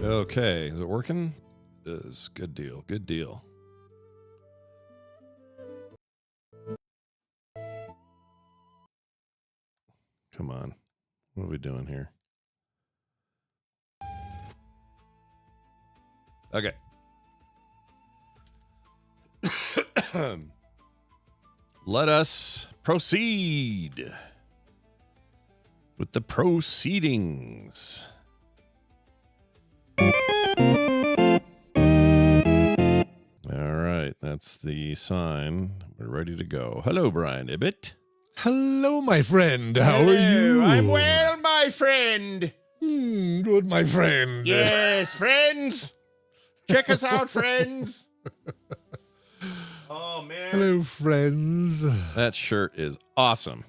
Okay, is it working? It is. Good deal. Good deal. Come on. What are we doing here? Okay. Let us proceed with the proceedings. All right, that's the sign. We're ready to go. Hello, Brian Ibbett. Hello, my friend. How are you? I'm well, my friend. Good, my friend. Yes, friends. Check us out, friends. Oh, man. Hello, friends. That shirt is awesome.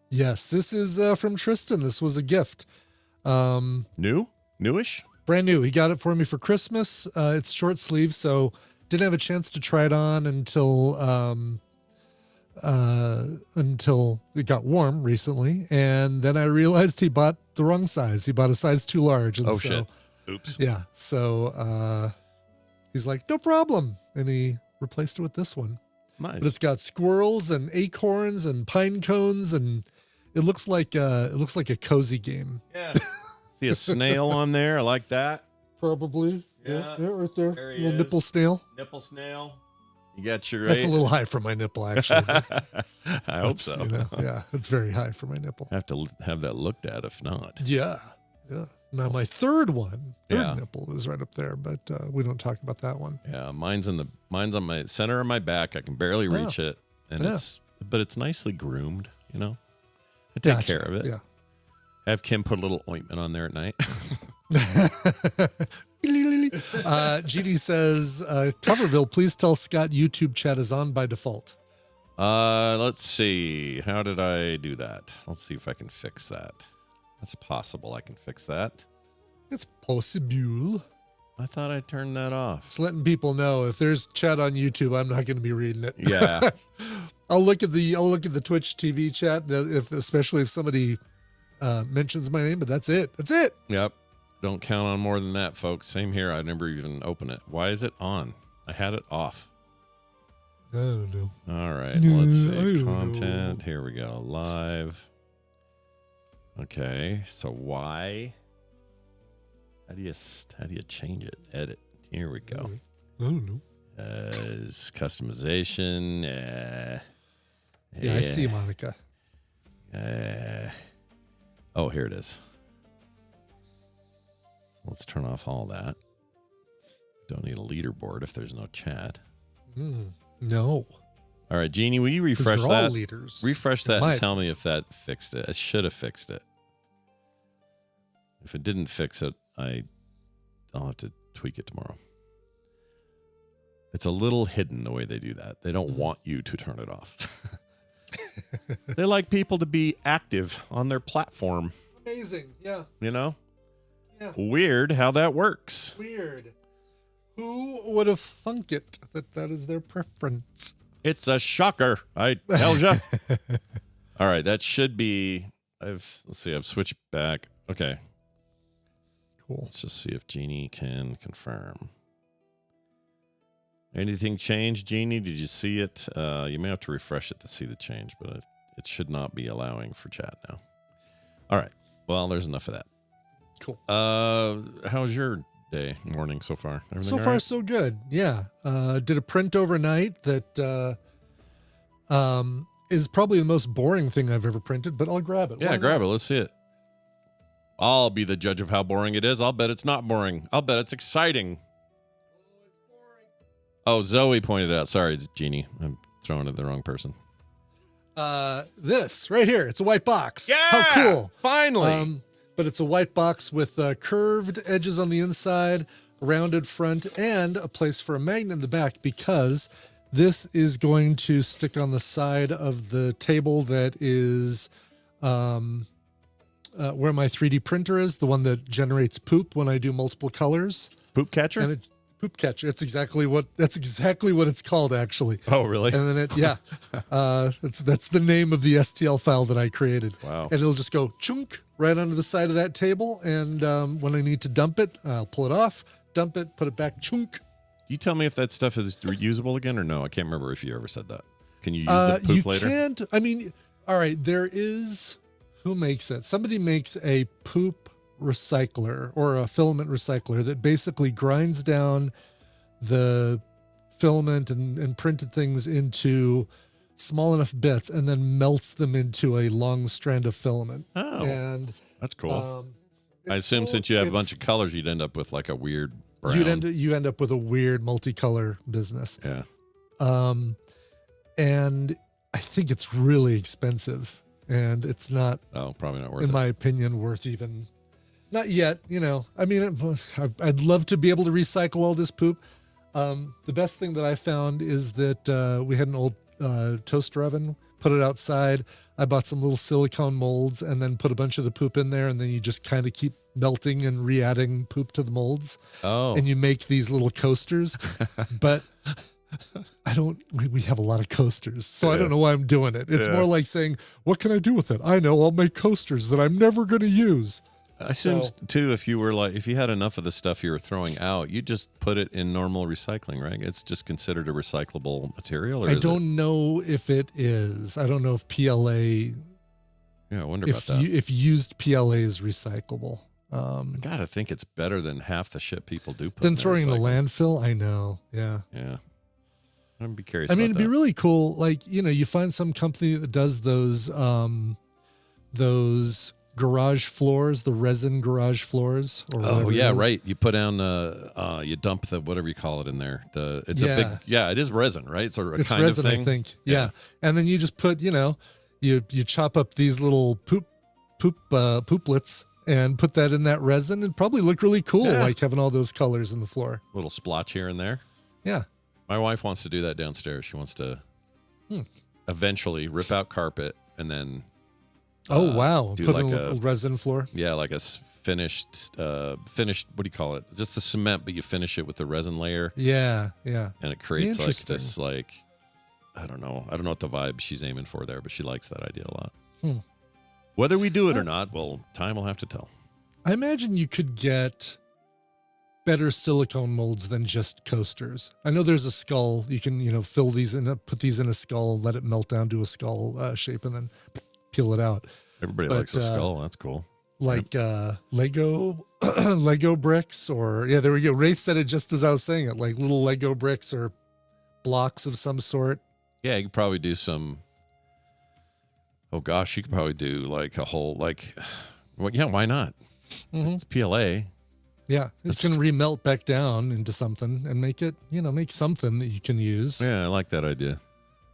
Yes, this is from Tristan. This was a gift. New? Newish? Brand new. He got it for me for Christmas. It's short sleeve, so didn't have a chance to try it on until it got warm recently, and then I realized he bought the wrong size. He bought a size too large. And shit. Oops. Yeah. So he's like, no problem, and he replaced it with this one. Nice. But it's got squirrels and acorns and pine cones, and it looks like a cozy game. Yeah. See a snail on there. I like that. Probably. Yeah. Right there. There he Little is. nipple snail. Nipple snail. You got your. That's a little high for my nipple, actually. I hope so. Yeah, it's very high for my nipple. I have to have that looked at if not. Yeah. Now my third Yeah. nipple is right up there, but we don't talk about that one. Yeah, mine's on my center of my back. I can barely reach it, and it's nicely groomed. You know, I take care of it. Yeah. Have Kim put a little ointment on there at night. GD says, Coverville, please tell Scott YouTube chat is on by default. Let's see. How did I do that? Let's see if I can fix that. That's possible. I can fix that. It's possible. I thought I turned that off. Just letting people know if there's chat on YouTube, I'm not going to be reading it. Yeah. I'll look at the Twitch TV chat, especially if somebody mentions my name, but that's it. That's it. Yep. Don't count on more than that, folks. Same here. I never even open it. Why is it on? I had it off. I don't know. All right. Let's see. Content. Here we go. Live. Okay. So why? How do you change it? Edit. Here we go. I don't know. Customization. Yeah, I see, Monica. Oh, here it is. Let's turn off all that. Don't need a leaderboard if there's no chat. No. All right, Jeannie, will you refresh they're that? all leaders. Refresh that and tell me if that fixed it. It should have fixed it. If it didn't fix it, I'll have to tweak it tomorrow. It's a little hidden the way they do that. They don't want you to turn it off. They like people to be active on their platform. Amazing. Yeah. You know? Yeah. Weird how that works. Weird. Who would have thunk it that is their preference? It's a shocker. I tell you. All right, that should be. Let's see. I've switched back. Okay. Cool. Let's just see if Jeannie can confirm. Anything changed, Jeannie? Did you see it? You may have to refresh it to see the change, but it should not be allowing for chat now. All right. Well, there's enough of that. Cool. How's your morning so far? Everything so all far, right? so good. Yeah. Did a print overnight that is probably the most boring thing I've ever printed, but I'll grab it. Yeah, grab it. Let's see it. I'll be the judge of how boring it is. I'll bet it's not boring. I'll bet it's exciting. Oh, Zoe pointed out. Sorry, Jeannie. I'm throwing at the wrong person. This right here. It's a white box. Yeah, How cool. finally. But it's a white box with curved edges on the inside, rounded front, and a place for a magnet in the back, because this is going to stick on the side of the table that is where my 3D printer is, the one that generates poop when I do multiple colors. Poop catcher? And poop catcher. That's exactly what it's called, actually. Oh, really? And then that's the name of the STL file that I created. Wow. And it'll just go chunk right onto the side of that table. And when I need to dump it, I'll pull it off, dump it, put it back, chunk. You tell me if that stuff is reusable again or no. I can't remember if you ever said that. Can you use the poop later? You can't. I mean, all right, there is, who makes it? Somebody makes a poop recycler or a filament recycler that basically grinds down the filament and printed things into small enough bits and then melts them into a long strand of filament. Oh, and that's cool. I assume since you have a bunch of colors, you'd end up with like a weird brown. You end up with a weird multicolor business. Yeah. And I think it's really expensive, and it's not. Oh, probably not worth in it. my opinion, worth even. Not yet, I mean, I'd love to be able to recycle all this poop. The best thing that I found is that we had an old toaster oven, put it outside. I bought some little silicone molds and then put a bunch of the poop in there. And then you just kind of keep melting and re-adding poop to the molds. Oh. And you make these little coasters. But we have a lot of coasters, so I don't know why I'm doing it. It's more like saying, what can I do with it? I know, I'll make coasters that I'm never going to use. I assume too, if you had enough of the stuff you were throwing out, you just put it in normal recycling, right? It's just considered a recyclable material. Or I don't know if it is. I don't know if PLA. Yeah, I wonder about that. If used PLA is recyclable. I gotta think it's better than half the shit people do. Than throwing in the landfill. I know. Yeah. Yeah. I'd be curious. I mean, it'd be really cool. Like, you find some company that does those garage floors, the resin garage floors. Oh yeah, right. You put down you dump the whatever you call it in there. It's a big it is resin, right? It's it's kind resin, of thing. I think. Yeah. And then you just put, you chop up these little pooplets and put that in that resin. It'd probably look really cool, like having all those colors in the floor. Little splotch here and there. Yeah. My wife wants to do that downstairs. She wants to eventually rip out carpet and then oh wow! Do put like a resin floor. Yeah, like a finished. What do you call it? Just the cement, but you finish it with the resin layer. Yeah, yeah. And it creates like this, like I don't know what the vibe she's aiming for there, but she likes that idea a lot. Whether we do it or not, well, time will have to tell. I imagine you could get better silicone molds than just coasters. I know there's a skull. You can fill these in, put these in a skull, let it melt down to a skull shape, and then peel it out. Everybody likes a skull. That's cool. Like Lego bricks, or there we go. Wraith said it just as I was saying it, like little Lego bricks or blocks of some sort. Yeah, you could probably do some. Oh gosh, you could probably do like a whole why not? It's PLA. Yeah, it's going to remelt back down into something and make it, make something that you can use. Yeah, I like that idea.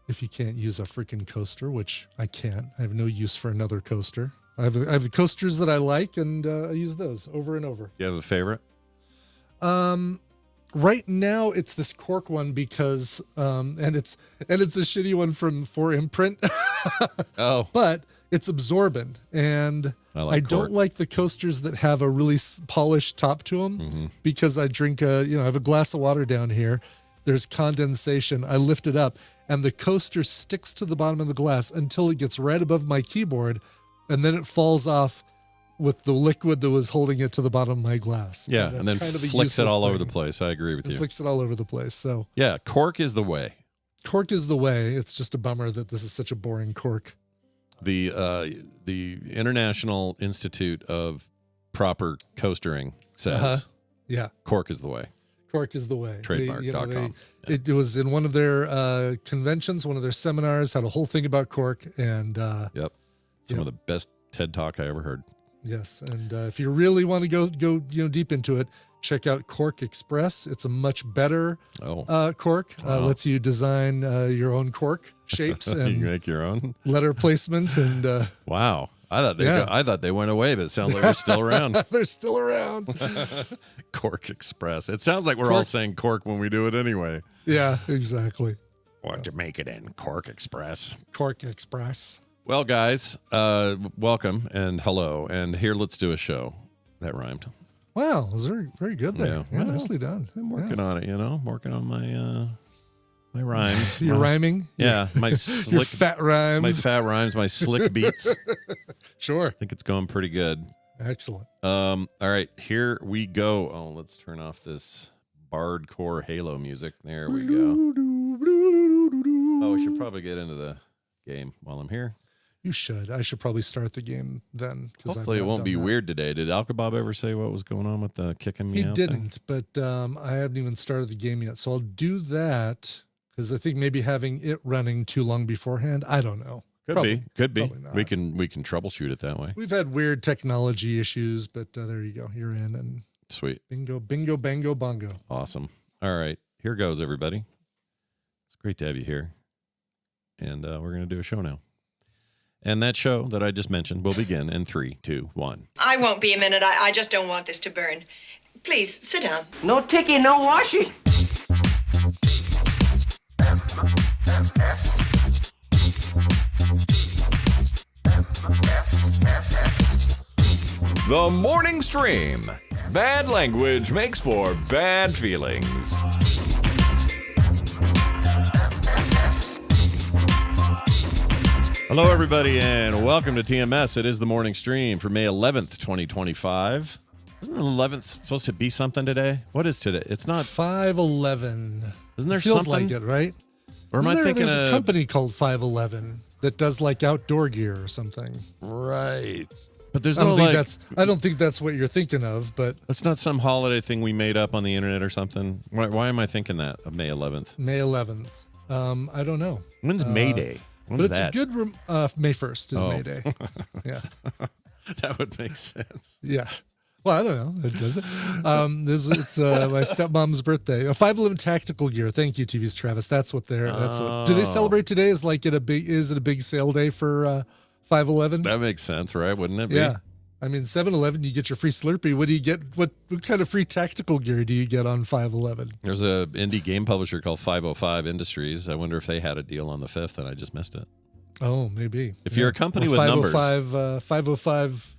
If you can't use a freaking coaster, which I can't. I have no use for another coaster. I have the coasters that I like, and I use those over and over. You have a favorite? Right now it's this cork one because and it's a shitty one from 4imprint. Oh. But it's absorbent, and I don't like the coasters that have a really polished top to them because I drink I have a glass of water down here. There's condensation. I lift it up and the coaster sticks to the bottom of the glass until it gets right above my keyboard, and then it falls off with the liquid that was holding it to the bottom of my glass. Yeah, and then kind of flicks it all over the place. I agree with you. Flicks it all over the place. So yeah, cork is the way. Cork is the way. It's just a bummer that this is such a boring cork. The International Institute of Proper Coastering says cork is the way. Cork is the way. Trademark.com. It was in one of their conventions, one of their seminars, had a whole thing about cork. And some of the best TED Talk I ever heard. Yes, and if you really want to go deep into it, check out Cork Express. It's a much better cork. Wow. Lets you design your own cork shapes and you make your own letter placement. And wow, I thought they went away, but it sounds like they're still around. They're still around. Cork Express. It sounds like we're all saying cork when we do it anyway. Yeah, exactly. What to make it in Cork Express. Cork Express. Well, guys, welcome and hello, and here let's do a show. That rhymed. Wow, it was very, very good there. Yeah, nicely done. I'm working on it, working on my rhymes. Your rhyming? Yeah, my your fat rhymes. My fat rhymes, my slick beats. Sure. I think it's going pretty good. Excellent. All right, here we go. Oh, let's turn off this bardcore Halo music. There we go. Oh, we should probably get into the game while I'm here. You should. I should probably start the game then. Hopefully it won't be weird today. Did Alkabob ever say what was going on with the kicking me out? He didn't, but I haven't even started the game yet. So I'll do that because I think maybe having it running too long beforehand, I don't know. Could be. We can troubleshoot it that way. We've had weird technology issues, but there you go. You're in and sweet. Bingo, bingo, bango, bongo. Awesome. All right, here goes everybody. It's great to have you here, and we're gonna do a show now. And that show that I just mentioned will begin in 3, 2, 1. I won't be a minute. I just don't want this to burn. Please, sit down. No ticky, no washing. The Morning Stream. Bad language makes for bad feelings. Hello, everybody, and welcome to TMS. It is the morning stream for May 11th, 2025. Isn't the 11th supposed to be something today? What is today? It's not 5/11. Isn't there feels something? like it, right? Or am I thinking there's a company called 5/11 that does like outdoor gear or something? Right. But there's I don't think that's what you're thinking of, but that's not some holiday thing we made up on the internet or something. Why am I thinking that of May 11th? May 11th. I don't know. When's May Day? But it's a good May 1st is May Day. Yeah. That would make sense. Yeah. Well, I don't know. It does it. It's my stepmom's birthday. A 5/11 tactical gear. Thank you, TV's Travis. That's what they're. Do they celebrate today? Is it a big sale day for 5/11? That makes sense, right? Wouldn't it be? Yeah. I mean, 7-Eleven, you get your free Slurpee. What do you get? What kind of free tactical gear do you get on 5/11? There's a indie game publisher called 505 Industries. I wonder if they had a deal on the 5th and I just missed it. Oh, maybe. If you're a company with numbers. 505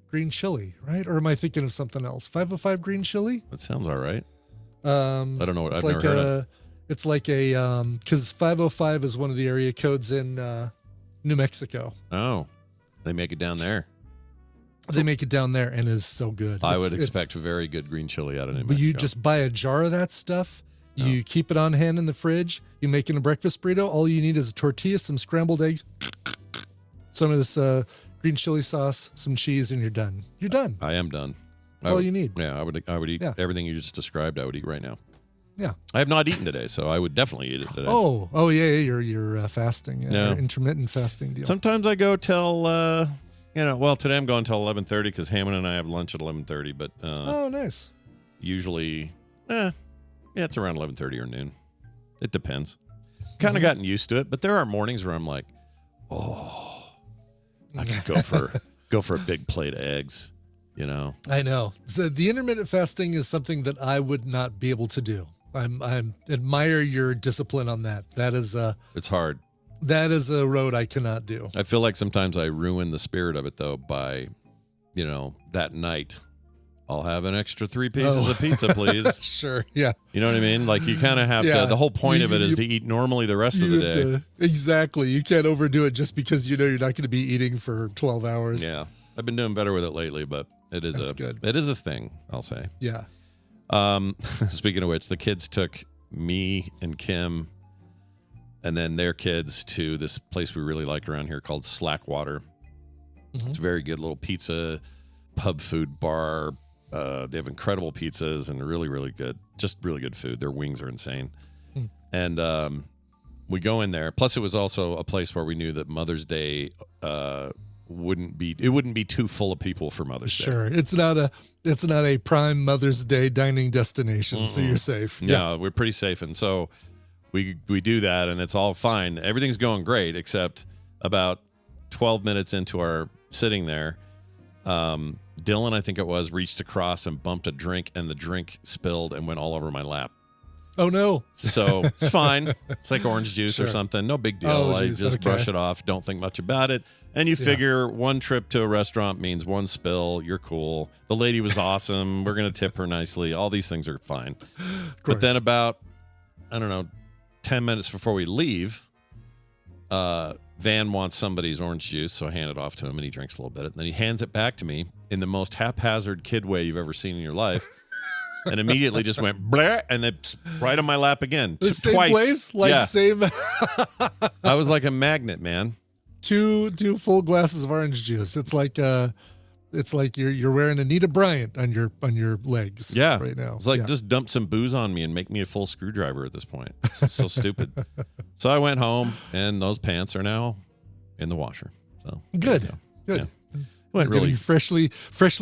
green chili, right? Or am I thinking of something else? 505 green chili? That sounds all right. I don't know what I've never heard of. It's like because 505 is one of the area codes in New Mexico. Oh. They make it down there. They make it down there and is so good. I would expect very good green chili out of New Mexico. But you just buy a jar of that stuff. You keep it on hand in the fridge. You make it a breakfast burrito. All you need is a tortilla, some scrambled eggs, some of this green chili sauce, some cheese, and you're done. You're done. I am done. That's all you need. Yeah, I would eat everything you just described. I would eat right now. Yeah. I have not eaten today, so I would definitely eat it today. Oh yeah, you're fasting. Yeah. Intermittent fasting deal. Sometimes I go till today I'm going till 11:30 because Hammond and I have lunch at 11:30. But oh, nice. Usually, it's around 11:30 or noon. It depends. Kind of gotten used to it, but there are mornings where I'm like, I could go for a big plate of eggs. I know. So the intermittent fasting is something that I would not be able to do. I admire your discipline on that. It's hard. That is a road I cannot do. I feel like sometimes I ruin the spirit of it though by, that night I'll have an extra 3 pieces of pizza, please. Sure. Yeah. You know what I mean? Like you kind of have to, the whole point of it is to eat normally the rest of the day. Exactly. You can't overdo it just because you're not going to be eating for 12 hours. Yeah. I've been doing better with it lately, but it is good. It is a thing, I'll say. Yeah. Speaking of which, the kids took me and Kim and then their kids to this place we really like around here called Slackwater. Mm-hmm. It's a very good little pizza pub food bar. They have incredible pizzas and really, really good, just really good food. Their wings are insane. Mm. And we go in there. Plus, it was also a place where we knew that Mother's Day wouldn't be too full of people for Mother's Day. Sure. It's not a prime Mother's Day dining destination, so you're safe. Yeah, we're pretty safe. And so we do that, and it's all fine. Everything's going great, except about 12 minutes into our sitting there, Dylan, I think it was, reached across and bumped a drink, and the drink spilled and went all over my lap. Oh, no. So it's fine. It's like orange juice or something. No big deal. I just brush it off. Don't think much about it. And you figure one trip to a restaurant means one spill. You're cool. The lady was awesome. We're going to tip her nicely. All these things are fine. But then about, 10 minutes before we leave, Van wants somebody's orange juice, so I hand it off to him, and he drinks a little bit. And then he hands it back to me in the most haphazard kid way you've ever seen in your life. And immediately just went blah, and then right on my lap again. The same twice. Place? Same. I was like a magnet, man. Two full glasses of orange juice. It's like you're wearing Anita Bryant on your legs. Yeah, right now. It's like just dump some booze on me and make me a full screwdriver at this point. It's so stupid. So I went home, and those pants are now in the washer. So good. Yeah. Went really freshly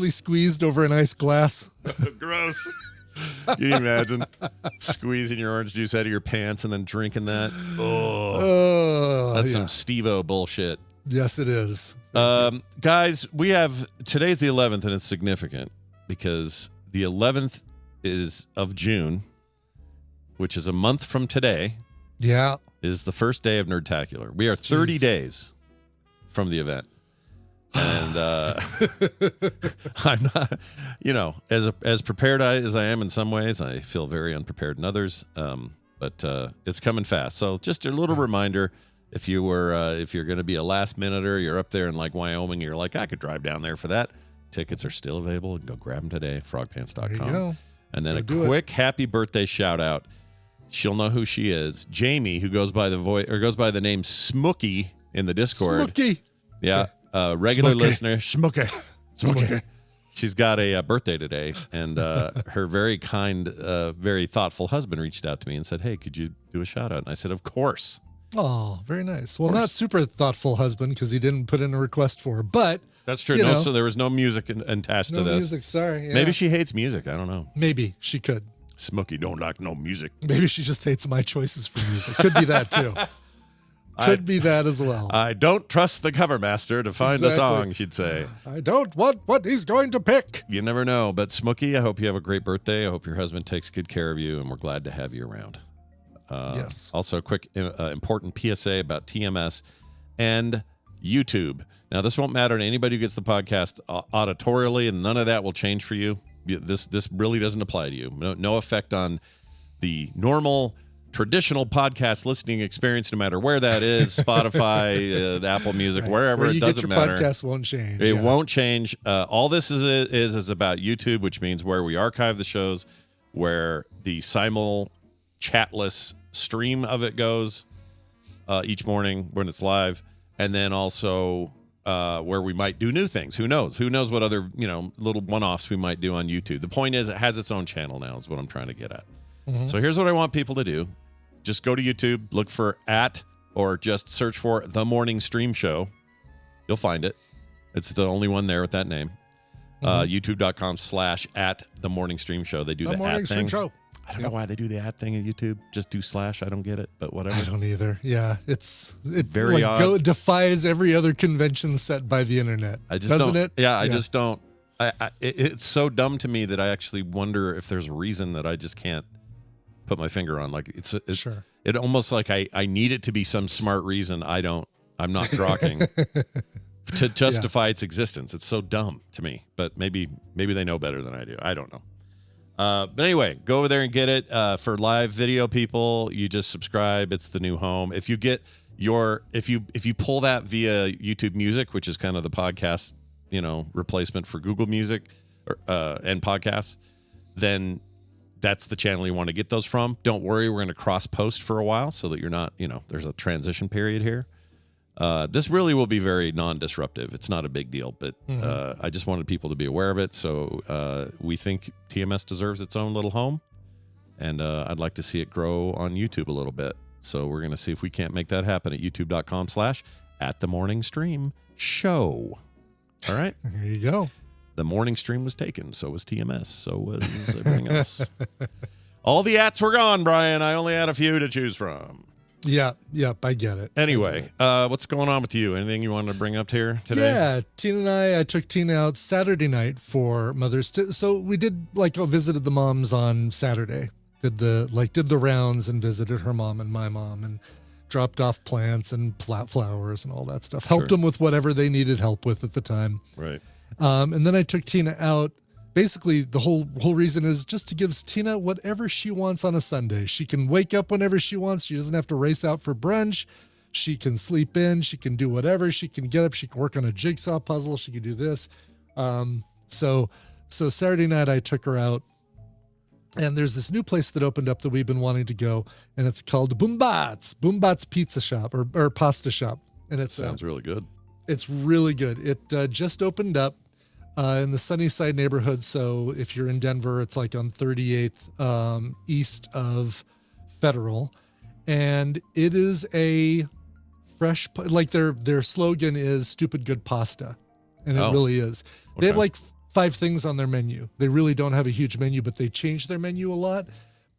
squeezed over an ice glass. Gross. Can you imagine squeezing your orange juice out of your pants and then drinking that? Oh, that's some Steve-O bullshit. Yes, it is. Guys, today's the 11th, and it's significant because the 11th is of June, which is a month from today. Yeah. Is the first day of Nerdtacular. We are 30 days from the event. And I'm not, as prepared as I am in some ways, I feel very unprepared in others. But it's coming fast. So just a little reminder, if you're going to be a last minuter, you're up there in like Wyoming, you're like, I could drive down there for that. Tickets are still available. You can go grab them today, frogpants.com. And then a quick happy birthday shout out. She'll know who she is. Jamie, who goes by the name Smokey in the Discord. Smokey. Yeah. Regular listener. Smokey. She's got a birthday today, and her very kind, very thoughtful husband reached out to me and said, hey, could you do a shout out? And I said, of course. Oh, very nice. Well, not super thoughtful husband because he didn't put in a request for her, but that's true. So there was no music attached to this. No music, sorry. Yeah. Maybe she hates music. I don't know. Maybe she could. Smokey don't like no music. Maybe she just hates my choices for music. Could be that too. Could be that as well. I don't trust the cover master to find a song, she'd say. I don't want what he's going to pick. You never know. But Smokey, I hope you have a great birthday. I hope your husband takes good care of you, and we're glad to have you around. Yes. Also, a quick important PSA about TMS and YouTube. Now, this won't matter to anybody who gets the podcast auditorially, and none of that will change for you. This really doesn't apply to you. No effect on the normal traditional podcast listening experience, no matter where that is, Spotify, Apple Music, wherever, it doesn't matter. Podcast won't change. It won't change. All this is about YouTube, which means where we archive the shows, where the simul chatless stream of it goes each morning when it's live, and then also where we might do new things. Who knows? Who knows what other little one-offs we might do on YouTube. The point is, it has its own channel now, is what I'm trying to get at. Mm-hmm. So here's what I want people to do. Just go to YouTube, look for or just search for The Morning Stream Show. You'll find it. It's the only one there with that name. YouTube.com/@The Morning Stream Show. They do the Morning Stream thing. Show. I don't know why they do the thing at YouTube. Just do /. I don't get it, but whatever. I don't either. Yeah, it very odd. Defies every other convention set by the internet. Doesn't it? Yeah, I just don't. It's so dumb to me that I actually wonder if there's a reason that I just can't put my finger on. Like it's sure. It almost like I need it to be some smart reason. I'm not grokking to justify its existence. It's so dumb to me. But maybe they know better than I do. I don't know. But anyway, go over there and get it. For live video people, you just subscribe. It's the new home. If you get if you pull that via YouTube Music, which is kind of the podcast, replacement for Google Music and podcasts, then that's the channel you want to get those from. Don't worry, we're going to cross post for a while so that you're not, there's a transition period here. This really will be very non-disruptive. It's not a big deal, but I just wanted people to be aware of it. So we think TMS deserves its own little home, and I'd like to see it grow on YouTube a little bit. So we're going to see if we can't make that happen at youtube.com/@themorningstream show. All right. There you go. The morning stream was taken. So was TMS. So was everything else. All the ats were gone, Brian. I only had a few to choose from. Yeah. Yep. I get it. Anyway, what's going on with you? Anything you wanted to bring up here today? Yeah. Tina and I took Tina out Saturday night for Mother's Day. So we did visited the moms on Saturday. Did the rounds and visited her mom and my mom and dropped off plants and flowers and all that stuff. Helped them with whatever they needed help with at the time. Right. And then I took Tina out. Basically, the whole reason is just to give Tina whatever she wants on a Sunday. She can wake up whenever she wants. She doesn't have to race out for brunch. She can sleep in. She can do whatever. She can get up. She can work on a jigsaw puzzle. She can do this. So Saturday night I took her out. And there's this new place that opened up that we've been wanting to go, and it's called Boombat's Pizza Shop or Pasta Shop. And it sounds really good. It's really good. It just opened up in the Sunnyside neighborhood. So if you're in Denver, it's like on 38th east of Federal, and it is a fresh. Their slogan is "Stupid Good Pasta," and it really is. Okay. They have 5 things on their menu. They really don't have a huge menu, but they change their menu a lot.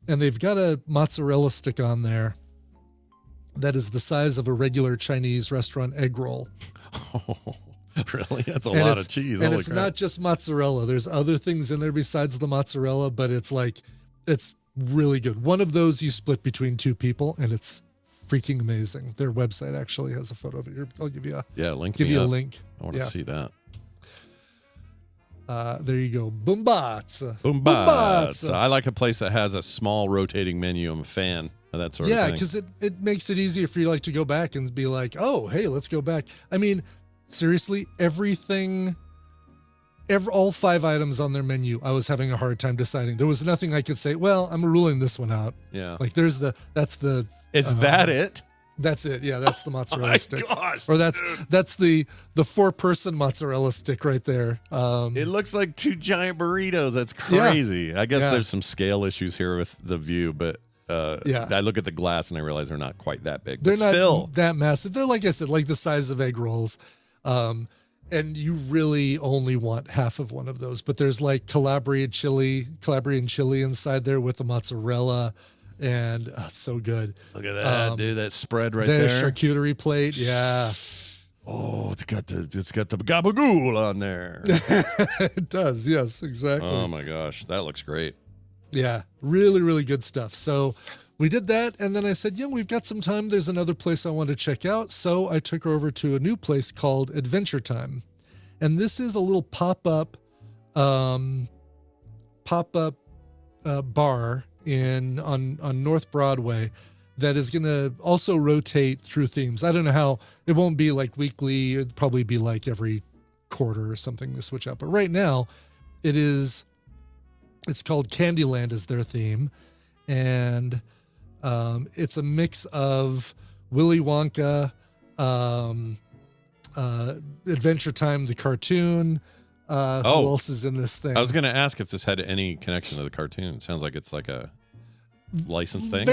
And they've got a mozzarella stick on there that is the size of a regular Chinese restaurant egg roll. Oh, really? That's a lot of cheese. And it's not just mozzarella. There's other things in there besides the mozzarella, but it's really good. One of those you split between 2 people, and it's freaking amazing. Their website actually has a photo of it. Here, I'll give you a a link. I want to see that. There you go. Boombat's. I like a place that has a small rotating menu. I'm a fan of that sort of thing. Yeah, because it makes it easier for you to go back and be like, oh, hey, let's go back. I mean, seriously, all 5 items on their menu, I was having a hard time deciding. There was nothing I could say, well, I'm ruling this one out. Yeah. Is that it? That's it. Yeah, that's the mozzarella stick. Gosh, or that's the 4-person mozzarella stick right there. It looks like 2 giant burritos. That's crazy. Yeah. I guess there's some scale issues here with the view, but I look at the glass and I realize they're not quite that big. They're not still that massive. They're, like I said, like the size of egg rolls. And you really only want half of one of those. But there's Calabrian chili inside there with the mozzarella. And it's so good. Look at that, dude! That spread right there. The charcuterie plate, yeah. Oh, it's got the gabagool on there. It does, yes, exactly. Oh my gosh, that looks great. Yeah, really, really good stuff. So we did that, and then I said, we've got some time. There's another place I want to check out. So I took her over to a new place called Adventure Time, and this is a little pop-up bar on North Broadway that is going to also rotate through themes. I don't know how. It won't be weekly. It'd probably be every quarter or something to switch out. But right now, it's called Candyland is their theme, and it's a mix of Willy Wonka, Adventure Time, the cartoon. Who else is in this thing? I was going to ask if this had any connection to the cartoon. It sounds like it's like a licensed thing.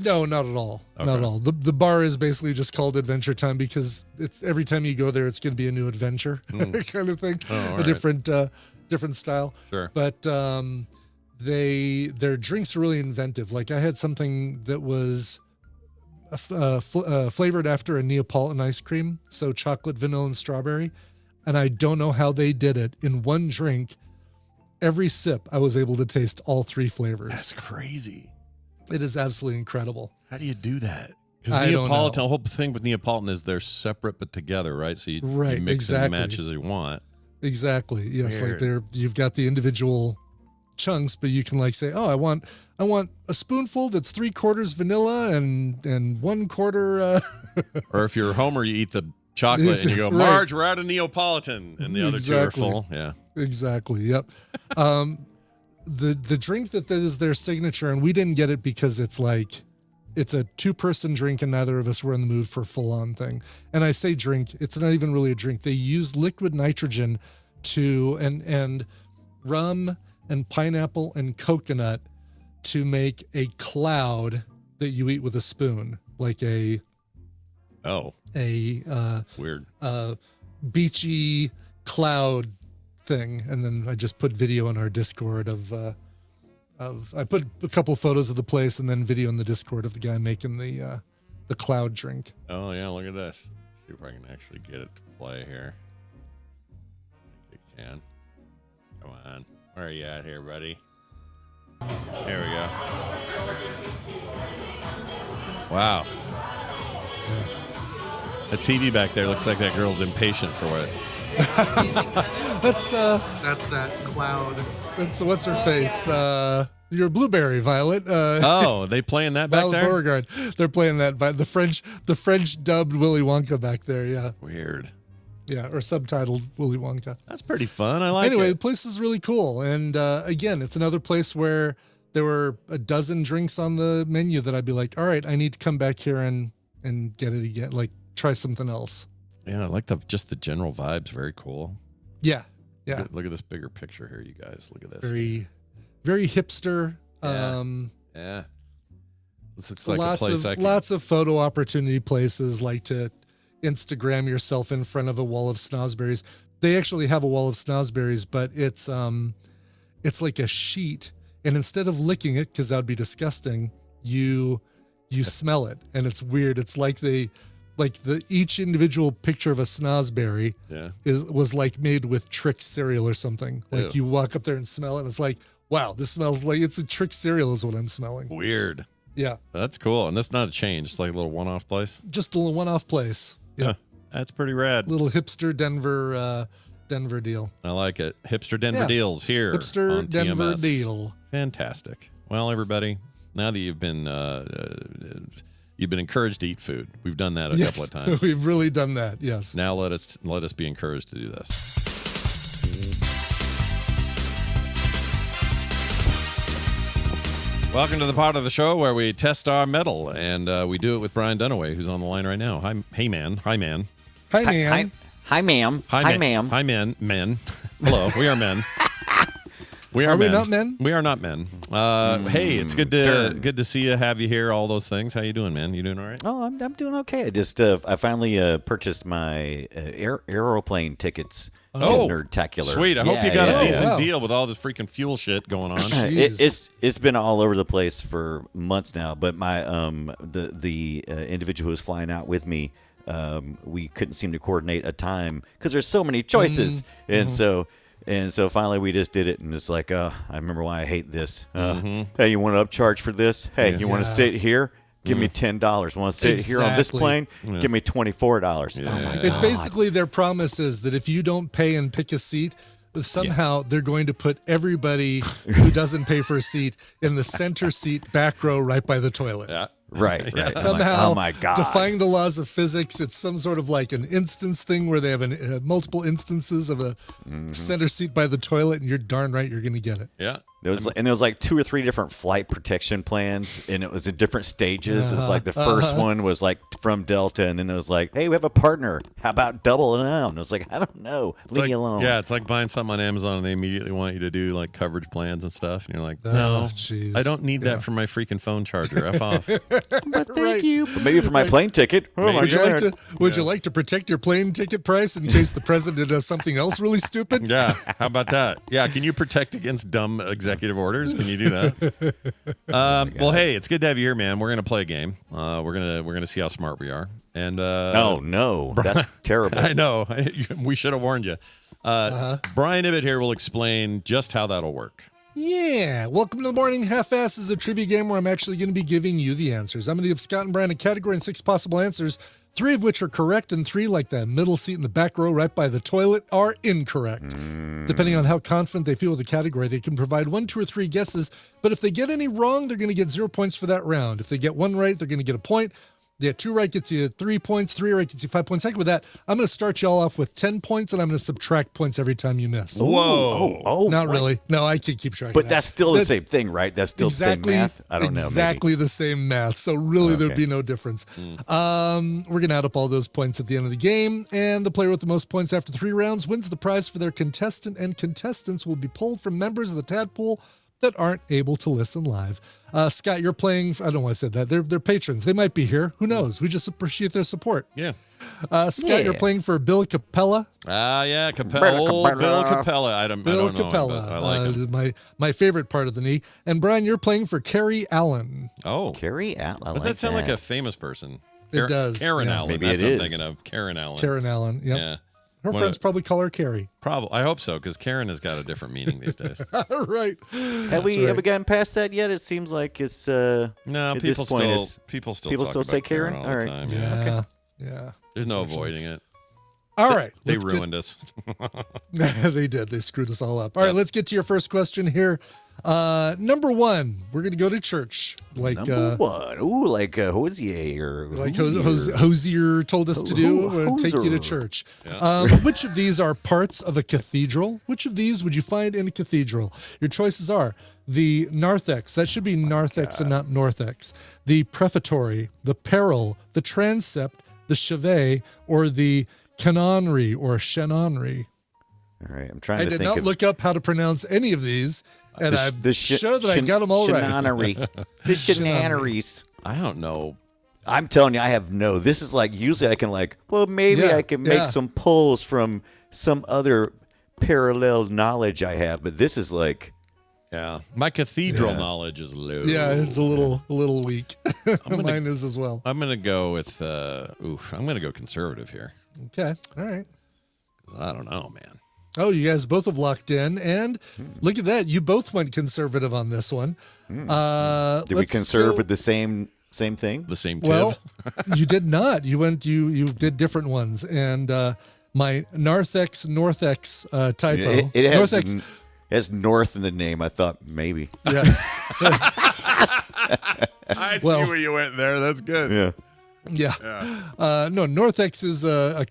No, not at all. Okay. Not at all. The bar is basically just called Adventure Time because it's every time you go there, it's going to be a new adventure kind of thing, different style. Sure. But their drinks are really inventive. I had something that was flavored after a Neapolitan ice cream, so chocolate, vanilla, and strawberry. And I don't know how they did it. In one drink, every sip, I was able to taste all 3 flavors. That's crazy. It is absolutely incredible. How do you do that? Because Neapolitan, the whole thing with Neapolitan is they're separate but together, right? So you mix and match as you want. Exactly. Yes, you've got the individual chunks, but you can say, oh, I want a spoonful that's 3/4 vanilla and 1/4. Or if you're Homer, you eat the chocolate and you go, Marge, we're out of Neapolitan, and the other 2 are full. Yeah, exactly. Yep. The drink that is their signature, and we didn't get it because it's a 2-person drink and neither of us were in the mood for a full-on thing. And I say drink, it's not even really a drink. They use liquid nitrogen and rum and pineapple and coconut to make a cloud that you eat with a spoon, weird. beachy cloud thing, and then I just put video in our Discord of I put a couple photos of the place and then video in the Discord of the guy making the cloud drink. Oh yeah, look at this. See if I can actually get it to play here. I think it can. Come on. Where are you at here, buddy? There we go. Wow. Yeah. The TV back there looks like that girl's impatient for it. That's that cloud. That's what's her face? Your Blueberry, Violet. Oh, they playing that back Violet there? Beauregard. They're playing that by the French dubbed Willy Wonka back there. Yeah. Weird. Yeah, or subtitled Willy Wonka. That's pretty fun. I like it. Anyway, the place is really cool. And again, it's another place where there were a dozen drinks on the menu that I'd be like, all right, I need to come back here and get it again. Like, try something else. Yeah, I like just the general vibes. Very cool. Yeah. Yeah. Look at this bigger picture here, you guys. Look at this. Very, very hipster. Yeah. This looks like a place lots of photo opportunity places, like to Instagram yourself in front of a wall of snozberries. They actually have a wall of snozberries, but it's like a sheet, and instead of licking it, because that would be disgusting, you smell it, and it's weird. It's like each individual picture of a snozberry was like made with Trix cereal or something. Like you walk up there and smell it, and it's like, wow, this smells like it's a Trix cereal is what I'm smelling. Weird. Yeah. That's cool. And that's not a change. It's like a little one-off place. Just a little one-off place. Yeah. That's pretty rad. Little hipster Denver deal. I like it. Hipster Denver deals here. Hipster on Denver TMS. deal. Fantastic. Well, everybody, now that you've been encouraged to eat food, we've done that a couple of times. We've really done that. Yes. Now let us be encouraged to do this. Welcome to the part of the show where we test our metal, and we do it with Brian Dunaway, who's on the line right now. Hey, man. Hi, man. Hi, man. Hi, ma'am. Hi, ma'am. Hi, men. Men. Hello. We are men. We are men. We not men? We are not men. Hey, it's good to see you, have you here, all those things. How you doing, man? You doing all right? Oh, I'm doing okay. I just I finally purchased my aeroplane tickets. Oh, Nerdtacular. Sweet. I hope you got a decent deal with all this freaking fuel shit going on. It's been all over the place for months now, but my the individual who was flying out with me, we couldn't seem to coordinate a time because there's so many choices, and so finally we just did it, and it's like, I remember why I hate this. Hey, you want to upcharge for this? Hey, you want to sit here? Give me $10. Want to sit here on this plane? Give me $24. Yeah. Oh my God. It's basically their promise is that if you don't pay and pick a seat, somehow they're going to put everybody who doesn't pay for a seat in the center seat, back row, right by the toilet. Yeah. Right. Somehow, oh my God. defying the laws of physics, it's some sort of like an instance thing where they have multiple instances of a center seat by the toilet, and you're darn right you're going to get it. Yeah. There was like 2 or 3 different flight protection plans, and it was in different stages. It was like the first one was like from Delta, and then it was like, hey, we have a partner. How about doubling down? It was like, I don't know. Leave me alone. Yeah, it's like buying something on Amazon, and they immediately want you to do like coverage plans and stuff, and you're like, no, I don't need that for my freaking phone charger. F off. But thank you. But maybe for my plane ticket. Oh my God. Would you like to protect your plane ticket price in case the president does something else really stupid? Yeah. How about that? Yeah. Can you protect against dumb executive orders? Can you do that? Well, hey, it's good to have you here, man. We're gonna play a game. We're gonna see how smart we are. And oh no, that's terrible. I know. We should have warned you. Brian Ibbott here will explain just how that'll work. Yeah, welcome to the Morning Half-Ass. This is a trivia game where I'm actually going to be giving you the answers. I'm going to give Scott and Brian a category and 6 possible answers, 3 of which are correct and 3, like the middle seat in the back row right by the toilet, are incorrect. Depending on how confident they feel with the category, they can provide 1, 2, or 3 guesses, but if they get any wrong, they're going to get 0 points for that round. If they get 1 right, they're going to get a point. Yeah, 2 right gets you 3 points, 3 right gets you 5 points. Heck with that, I'm going to start you all off with 10 points, and I'm going to subtract points every time you miss. Whoa. Oh, not really. No, I can keep track of But that. that's still the same thing, right? That's still the same math? I don't know. Exactly the same math. So really there'd be no difference. We're going to add up all those points at the end of the game, and the player with the most points after 3 rounds wins the prize for their contestant, and contestants will be pulled from members of the Tadpool that aren't able to listen live. Scott, you're playing. I don't know why I said that. They're patrons. They might be here. Who knows? We just appreciate their support. Yeah. Scott, you're playing for Bill Capella. Yeah, Capella. Old Bill Capella. I don't know Capella. Him, but I like him. My favorite part of the knee. And Brian, you're playing for Carrie Allen. Oh. Carrie Allen. Does that sound like a famous person? It does. Karen yeah. Allen. Maybe That's it what is. I'm thinking of. Karen Allen. Karen Allen. Yep. Yeah. Her friends probably call her Carrie. Probably. I hope so, because Karen has got a different meaning these days. Right. Have we gotten past that yet? It seems like it's No, at people this point still people still talk about say Karen? all All the right. time. Yeah. Yeah. There's no avoiding it. All right. They ruined us. They did. They screwed us all up. All right, let's get to your first question here. Number one, we're going to go to church. Like number one. Ooh, like Hosier. Like Hosier told us to do. We're going to take you to church. Yeah. Which of these are parts of a cathedral? Which of these would you find in a cathedral? Your choices are the narthex. That should be narthex and not northex. The prefectory, the peril, the transept, the chevet, or the canonry or chanonry. All right, I'm trying I to did think not of look up how to pronounce any of these, and I'm sure that I got them all right. The shenaneries. I don't know. I'm telling you, I have no. This is like, usually I can maybe I can make some pulls from some other parallel knowledge I have, but this is like. Yeah, my cathedral knowledge is low. Yeah, it's a little weak. Mine is as well. I'm gonna go with. I'm gonna go conservative here. Okay, all right. I don't know, man. Oh, you guys both have locked in, and look at that. You both went conservative on this one. Did we conserve with the same thing? The same tiv? Well, you did not. You did different ones, and my narthex typo. It has narthex. It has north in the name. I thought maybe. Yeah. I see where you went there. That's good. Yeah. Yeah. No, Narthex is a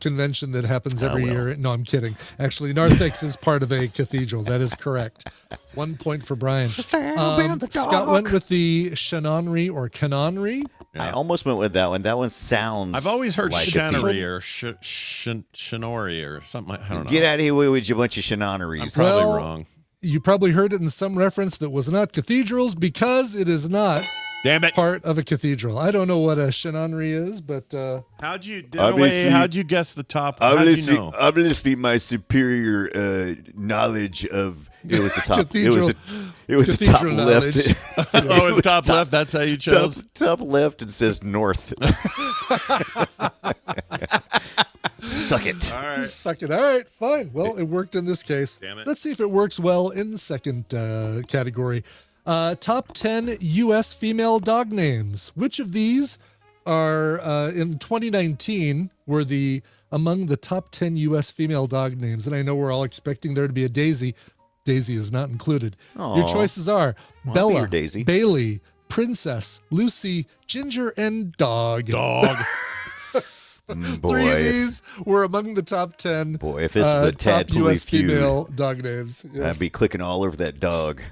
convention that happens every year. No, I'm kidding. Actually, Narthex is part of a cathedral. That is correct. 1 point for Brian. Scott went with the chanonry or canonry. I almost went with that one. That one sounds. I've always heard like shannery or shanori or something. I don't know. Get out of here with your bunch of shanoneries. I'm probably wrong. You probably heard it in some reference that was not cathedrals because it is not. Damn it! Part of a cathedral. I don't know what a chanonry is, but how'd you guess the top? How'd you know? Obviously, my superior knowledge of it was the top. Cathedral, it was the top left. Oh, it's top left. That's how you chose. Top left. It says north. Suck it. All right. Suck it. All right, fine. Well, it worked in this case. Damn it. Let's see if it works well in the second category. Top 10 U.S. female dog names. Which of these are in 2019 were among the top 10 U.S. female dog names? And I know we're all expecting there to be a Daisy. Daisy is not included. Aww. Your choices are Bella, Daisy. Bailey, Princess, Lucy, Ginger, and Dog. Dog. Boy, 3 of these were among the top 10 boy, if this was a top Tadpooley U.S. feud, female dog names. Yes. I'd be clicking all over that dog.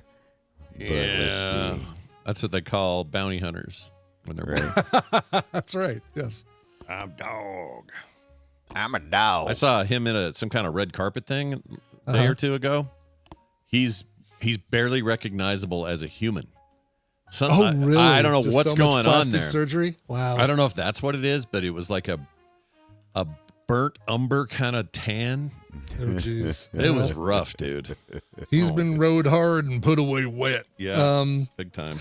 Yeah, that's what they call bounty hunters when they're Right. That's right. Yes. I'm dog. I'm a dog. I saw him in some kind of red carpet thing a day or two ago. He's barely recognizable as a human. Really? I don't know Just what's so much going on plastic there. Surgery. Wow. I don't know if that's what it is, but it was like a burnt umber kind of tan. Oh, jeez. It was rough, dude. He's been rode hard and put away wet. Yeah, big time.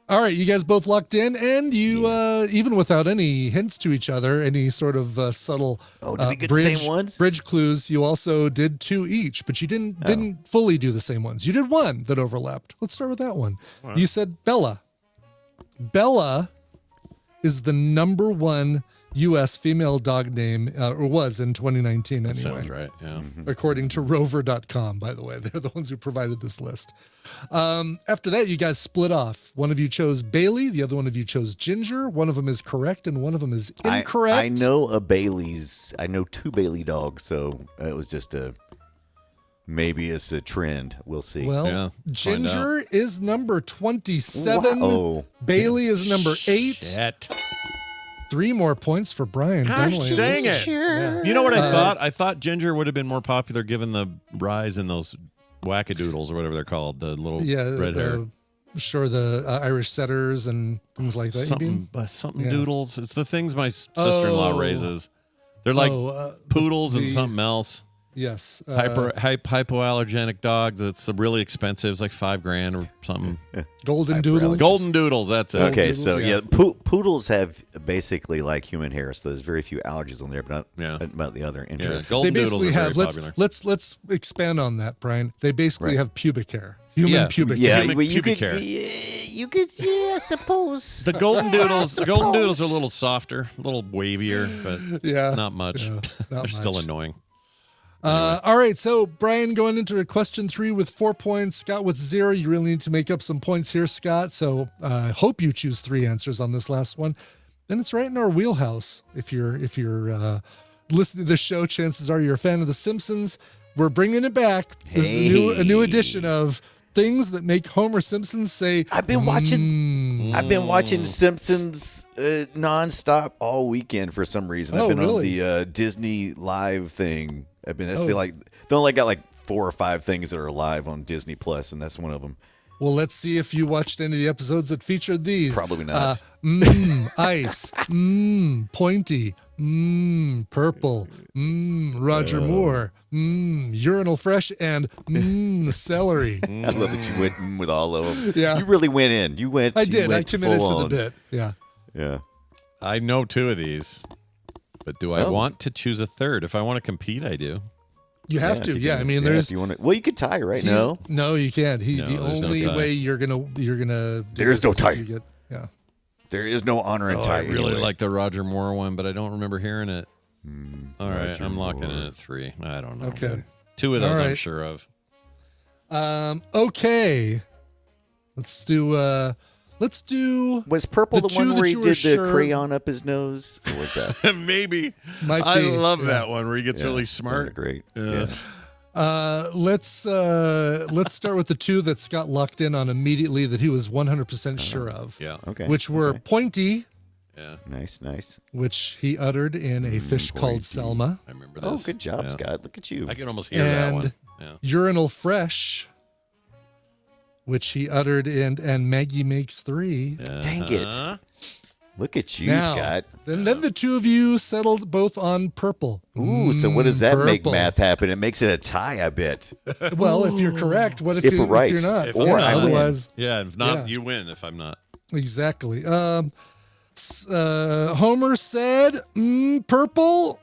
All right, you guys both locked in, and you, even without any hints to each other, any sort of subtle did we get the same ones? bridge clues, you also did 2 each, but you didn't fully do the same ones. You did 1 that overlapped. Let's start with that one. Right. You said Bella. Bella is the number 1 U.S. female dog name, or was in 2019 anyway. That sounds right, yeah. According to Rover.com, by the way. They're the ones who provided this list. After that, you guys split off. One of you chose Bailey. The other one of you chose Ginger. One of them is correct, and one of them is incorrect. I know a Bailey's. I know 2 Bailey dogs, so it was just maybe it's a trend. We'll see. Well, Ginger is number 27. Wow. Bailey is number 8. Shit. 3 more points for Brian. Gosh, Dang it. Yeah. You know what I thought? I thought Ginger would have been more popular given the rise in those wackadoodles or whatever they're called, the little red hair. Sure, the Irish setters and things like that. Something doodles. It's the things my sister-in-law raises. They're like poodles and something else. Yes. Hypoallergenic dogs. It's really expensive. It's like $5,000 or something. Golden doodles. Golden doodles. That's it. Okay, doodles, so yeah. Poodles have basically like human hair, so there's very few allergies on there, but not about the other interesting. Golden they doodles basically are have. very popular. Let's expand on that, Brian. They basically have pubic hair. Human pubic hair. Pubic hair. You could, I suppose. The golden doodles are a little softer, a little wavier, but not much. Yeah, They're still annoying. All right, so Brian going into question 3 with 4 points, Scott with 0. You really need to make up some points here, Scott. So I hope you choose 3 answers on this last one. And it's right in our wheelhouse. If you're listening to the show, chances are you're a fan of The Simpsons. We're bringing it back. This is a new edition of things that make Homer Simpson say. I've been watching Simpsons nonstop all weekend for some reason. I've been on the Disney Live thing. They only got like 4 or 5 things that are live on Disney Plus, and that's one of them. Well, let's see if you watched any of the episodes that featured these. Probably not. Ice. Pointy. Purple. Roger Moore. Urinal Fresh and celery. I love that you went with all of them. Yeah. You really went in. I did. I committed to the bit. Yeah. Yeah. I know 2 of these, but do I want to choose a third? If I want to compete, I do. You have to. Yeah. I mean, there's. You you could tie right now. No, you can't. The only way you're gonna. There's no tie. Yeah. There is no honor in tie. I really like the Roger Moore one, but I don't remember hearing it. All right, I'm locking in at 3. I don't know. Okay. 2 of those I'm sure of. Okay. Let's do. Was purple the one where he did the crayon up his nose? Or was that? Maybe. Might be. I love that one where he gets really smart. Great. Let's start with the 2 that Scott locked in on immediately that he was 100% sure of. Yeah. Okay. Which were Pointy. Yeah. Nice. Which he uttered in A Fish Called Selma. I remember this. Oh, good job, Scott. Look at you. I can almost hear that one. Yeah. Urinal Fresh, which he uttered in And Maggie Makes 3. Dang it. Look at you, now, Scott. And then the 2 of you settled both on purple. Ooh, so what does that make math happen? It makes it a tie, I bet. Well, if you're correct, what if you're not? Otherwise, if not, you win if I'm not. Exactly. Homer said purple,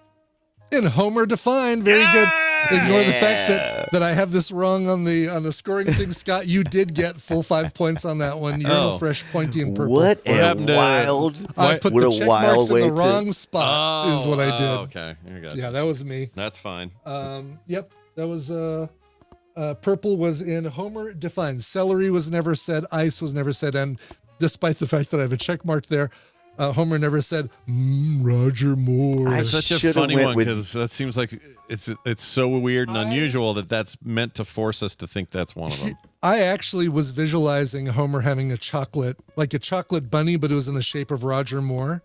and Homer defined. Very good. Ignore the fact that I have this wrong on the scoring thing, Scott. You did get full 5 points on that one. You're fresh, pointy, and purple. What wild! I put the check marks in the wrong spot. Is what I did. Okay, yeah, that was me. That's fine. Yep, that was purple was in Homer defined. Celery was never said. Ice was never said. And despite the fact that I have a check mark there, Homer never said Roger Moore. It's such a funny one because that seems like it's so weird and unusual that's meant to force us to think that's one of them. I actually was visualizing Homer having a chocolate bunny, but it was in the shape of Roger Moore.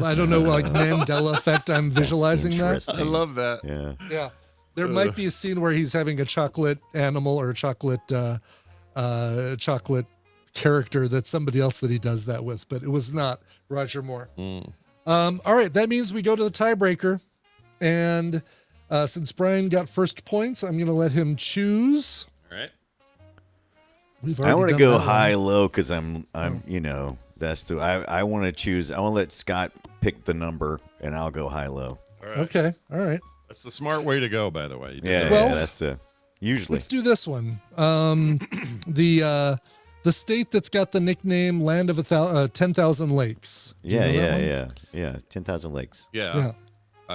I don't know, like Mandela effect. I'm visualizing that. I love that. Yeah. There might be a scene where he's having a chocolate animal or a chocolate character that's somebody else that he does that with, but it was not Roger Moore. All right, that means we go to the tiebreaker, and since Brian got first points, I'm going to let him choose. All right. I want to go high-low because I'm that's the I want to choose. I want to let Scott pick the number, and I'll go high-low. All right. Okay. All right. That's the smart way to go, by the way. That's usually. Let's do this one. The state that's got the nickname Land of 10,000 Lakes. Yeah. 10,000 Lakes. Yeah.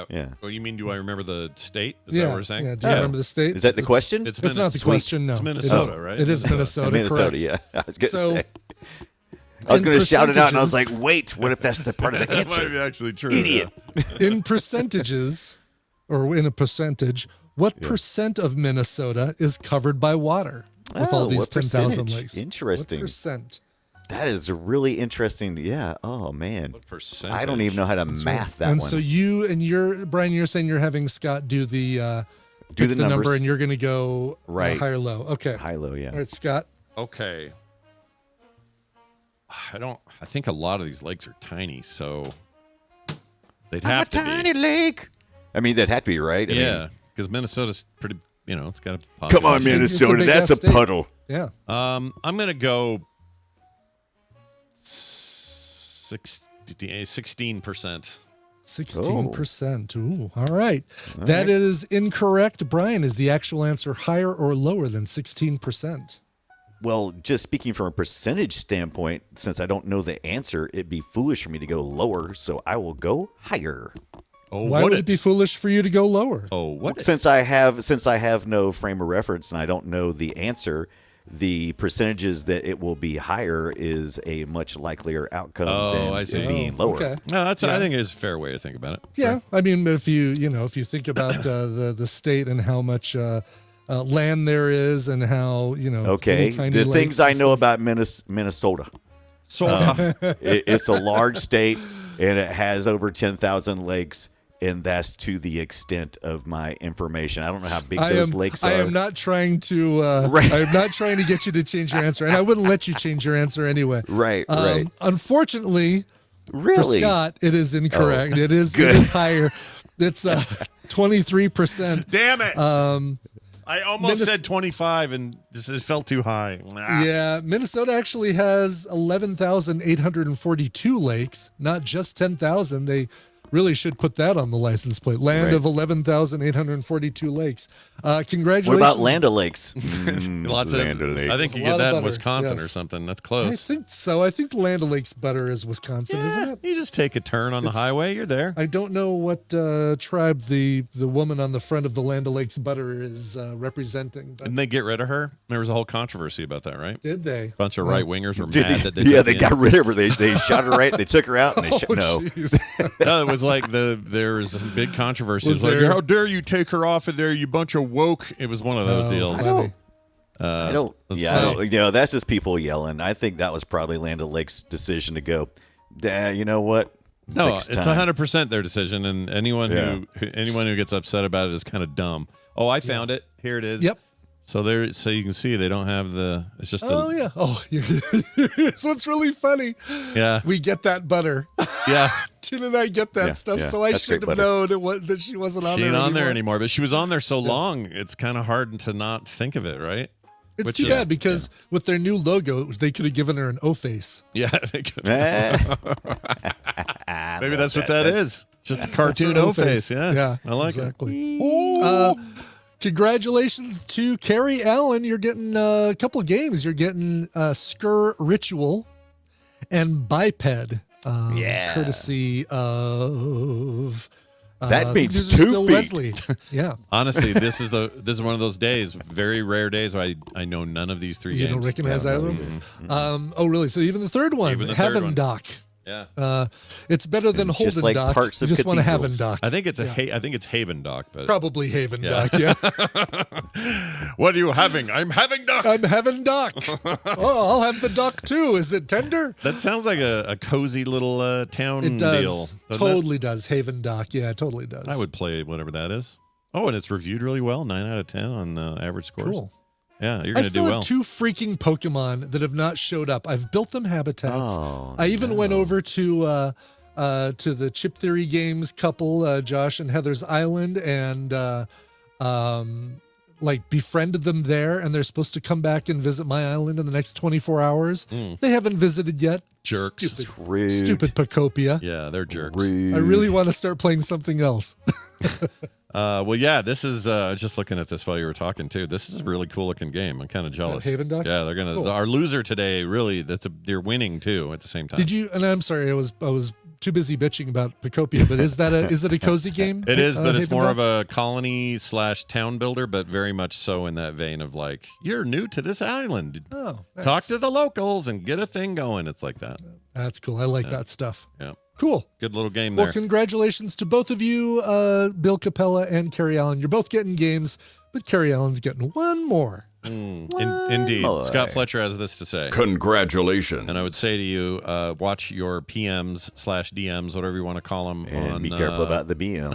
Yeah. Oh, you mean, do I remember the state? Is that what we're saying? Yeah. Do you remember the state? Is that the question? It's not the question, no. It's Minnesota, right? It is Minnesota, Minnesota, correct. yeah. I was going to shout it out, and I was like, wait, what if that's the part of the answer? That might be actually true. Idiot. In percentages, or in a percentage, what percent of Minnesota is covered by water? With all these 10,000 lakes. Interesting. What percent? That is a really interesting. Yeah. Oh man. What percentage? I don't even know how to math that and one. So Brian, you're saying you're having Scott do the Do pick the number, numbers. and you're going to go Right. high or low. Okay. High, low, yeah. All right, Scott. Okay. I think a lot of these lakes are tiny, so they'd have to tiny be. lake. I mean, that'd have to be, right? I mean, Yeah, because Minnesota's pretty, it's got a come on, population. Minnesota. big That's ass a state. puddle. Yeah. I'm going to go 16%. 16%. Ooh, all right. That is incorrect. Brian, is the actual answer higher or lower than 16%? Well, just speaking from a percentage standpoint, since I don't know the answer, it'd be foolish for me to go lower, so I will go higher. Oh, Why would it be foolish for you to go lower? Oh, what? Since I have no frame of reference and I don't know the answer, the percentages that it will be higher is a much likelier outcome than I see. it being lower. Okay. No, I think it's a fair way to think about it. Yeah, I mean, if you think about the state and how much land there is, and how Okay. little tiny The lakes things I and know stuff. about Minnesota. It's a large state, and it has over 10,000 lakes, and that's to the extent of my information. I don't know how big those lakes are. I am not trying to. Right. I am not trying to get you to change your answer, and I wouldn't let you change your answer anyway. Right. Unfortunately, for Really? Scott, it is incorrect. Oh, it is higher. It's 23%. Damn it! I almost said 25, and it felt too high. Yeah, Minnesota actually has 11,842 lakes, not just 10,000. They really should put that on the license plate. Land Right. of 11,842 lakes. Congratulations. What about Land O'Lakes? Lots of. Land O'Lakes. I think you A lot get of that in butter, Wisconsin yes. or something. That's I close. think so. I think Land O'Lakes butter is Wisconsin, isn't it? You just take a turn on the highway. You're there. I don't know what tribe the woman on the front of the Land O'Lakes butter is representing. But Didn't they get rid of her? There was a whole controversy about that, right? did they? A bunch of right wingers were Did mad they- that they yeah, took they the got rid of her. They shot her right. They took her out. And they Oh, no. jeez. No, it was like there was a big controversy. Was It was like, there- how dare you take her off of there, you bunch of woke. It was one of those deals. funny. I don't. Let's Yeah, see. that's just people yelling. I think that was probably Land O'Lakes' decision to go. You know what? No, Next it's time." 100% their decision, and anyone who gets upset about it is kind of dumb. Oh, I found it. Here it is. Yep. So you can see they don't have the. It's just Oh, yeah. Oh, here's what's really funny. yeah, We get that butter. yeah. Tina and I get that Yeah, stuff, yeah, so I that's should great have known that she wasn't on She there ain't on anymore. there anymore, but she was on there so long. It's kind of hard to not think of it, right? It's Which too is- bad because with their new logo, they could have given her an O face. Yeah, they could. Eh. Maybe that's what that is. Just a cartoon That's her O-face. Yeah, Yeah, I like exactly. Congratulations to Carrie Allen. You're getting a couple of games. You're getting Skur Ritual and Biped. Yeah. Courtesy of. That I think means these are 2 still feet. Wesley. Yeah. Honestly, this is one of those days, very rare days where I know none of these three You games. don't recognize either of them? Oh, really? So even the third one, Even the third Heaven one. Dock. Yeah, It's better than Just Holden like Dock. parts You of just want to Heaven cathedrals. Dock. I think it's I think it's Haven Dock, but Probably Haven Yeah. Dock, yeah. what are you having? I'm having Dock. I'm Heaven Dock. Oh, I'll have the dock too. Is it tender? That sounds like a cozy little town It does. deal. doesn't it? Totally does. Haven Dock. Yeah, it totally does. I would play whatever that is. Oh, and it's reviewed really well, 9 out of 10 on the average scores. Cool. Yeah, you're I gonna do still well. have 2 freaking Pokemon that have not showed up. I've built them habitats. Oh, I even went over to the Chip Theory Games couple, Josh and Heather's Island, and befriended them there, and they're supposed to come back and visit my island in the next 24 hours. They haven't visited yet. Jerks. Rude. Stupid Pocopia. Yeah, they're jerks. Rude. I really want to start playing something else. Well, yeah, this is just looking at this while you were talking too. This is a really cool looking game. I'm kind of jealous. Haven Dock? Yeah, they're gonna. Cool. Our loser today, really, they're winning too at the same time. Did you? And I'm sorry, I was too busy bitching about Pocopia, but is it a cozy game? It is, but it's Haven more Dock? of a colony / town builder, but very much so in that vein of like, you're new to this island. Oh, nice. Talk to the locals and get a thing going. It's like that. That's cool. I like that stuff. Yeah, Cool. good little game Well, there. congratulations to both of you, Bill Capella and Carrie Allen. You're both getting games, but Carrie Allen's getting one more. Indeed. Boy. Scott Fletcher has this to say. Congratulations. And I would say to you, watch your PMs/DMs, whatever you want to call them. And be careful about the BM.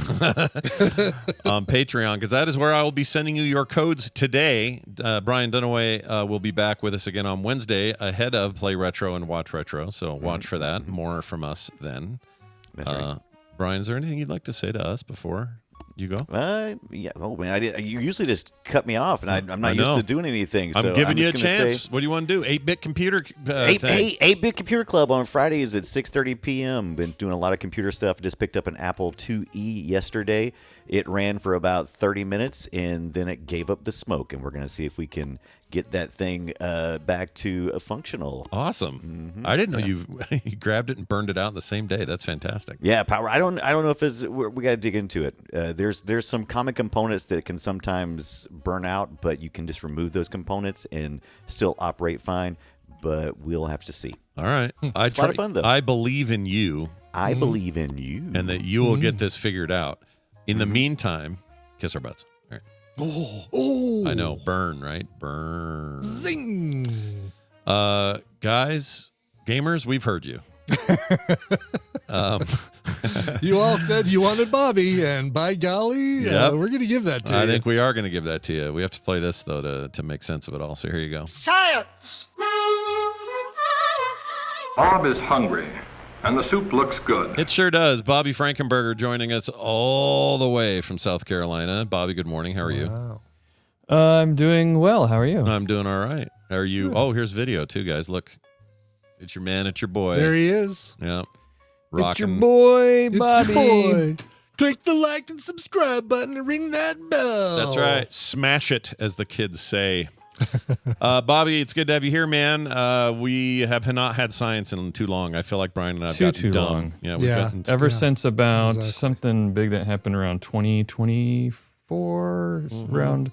On Patreon, because that is where I will be sending you your codes today. Brian Dunaway will be back with us again on Wednesday ahead of Play Retro and Watch Retro. So watch for that. More from us then. That's right. Brian, is there anything you'd like to say to us before you go? Yeah. Oh man, you usually just cut me off, and I'm not used to doing anything. So I'm giving you a just chance. What do you want to do? 8-bit computer thing. 8-bit Computer Club on Fridays at 6:30 p.m. Been doing a lot of computer stuff. Just picked up an Apple IIe yesterday. It ran for about 30 minutes, and then it gave up the smoke. And we're going to see if we can get that thing back to a functional. Awesome. I didn't know you grabbed it and burned it out in the same day. That's fantastic. Yeah, power. I don't know if we got to dig into it. There's some common components that can sometimes burn out, but you can just remove those components and still operate fine. But we'll have to see. All right. It's a lot of fun, though. I believe in you. I believe in you. And that you will get this figured out. In the meantime, kiss our butts. All right. Oh. I know. Burn, right? Burn. Zing. Guys, gamers, we've heard you. You all said you wanted Bobby, and by golly, Yep. we're going to give that to you. I think we are going to give that to you. We have to play this, though, to make sense of it all. So here you go. Science! Bob is hungry, and the soup looks good. It sure does. Bobby Frankenberger joining us all the way from South Carolina. Bobby, good morning. How are you? Wow. I'm doing well. How are you? I'm doing all right. Are you? Oh, here's video, too, guys. Look. It's your man. It's your boy. There he is. Yeah. It's your boy, Bobby. It's your boy. Click the like and subscribe button and ring that bell. That's right. Smash it, as the kids say. Bobby, it's good to have you here, man. We have not had science in too long. I feel like Brian and I have gotten dumb. Long. Yeah, we've gotten Ever since about something big that happened around 2024, around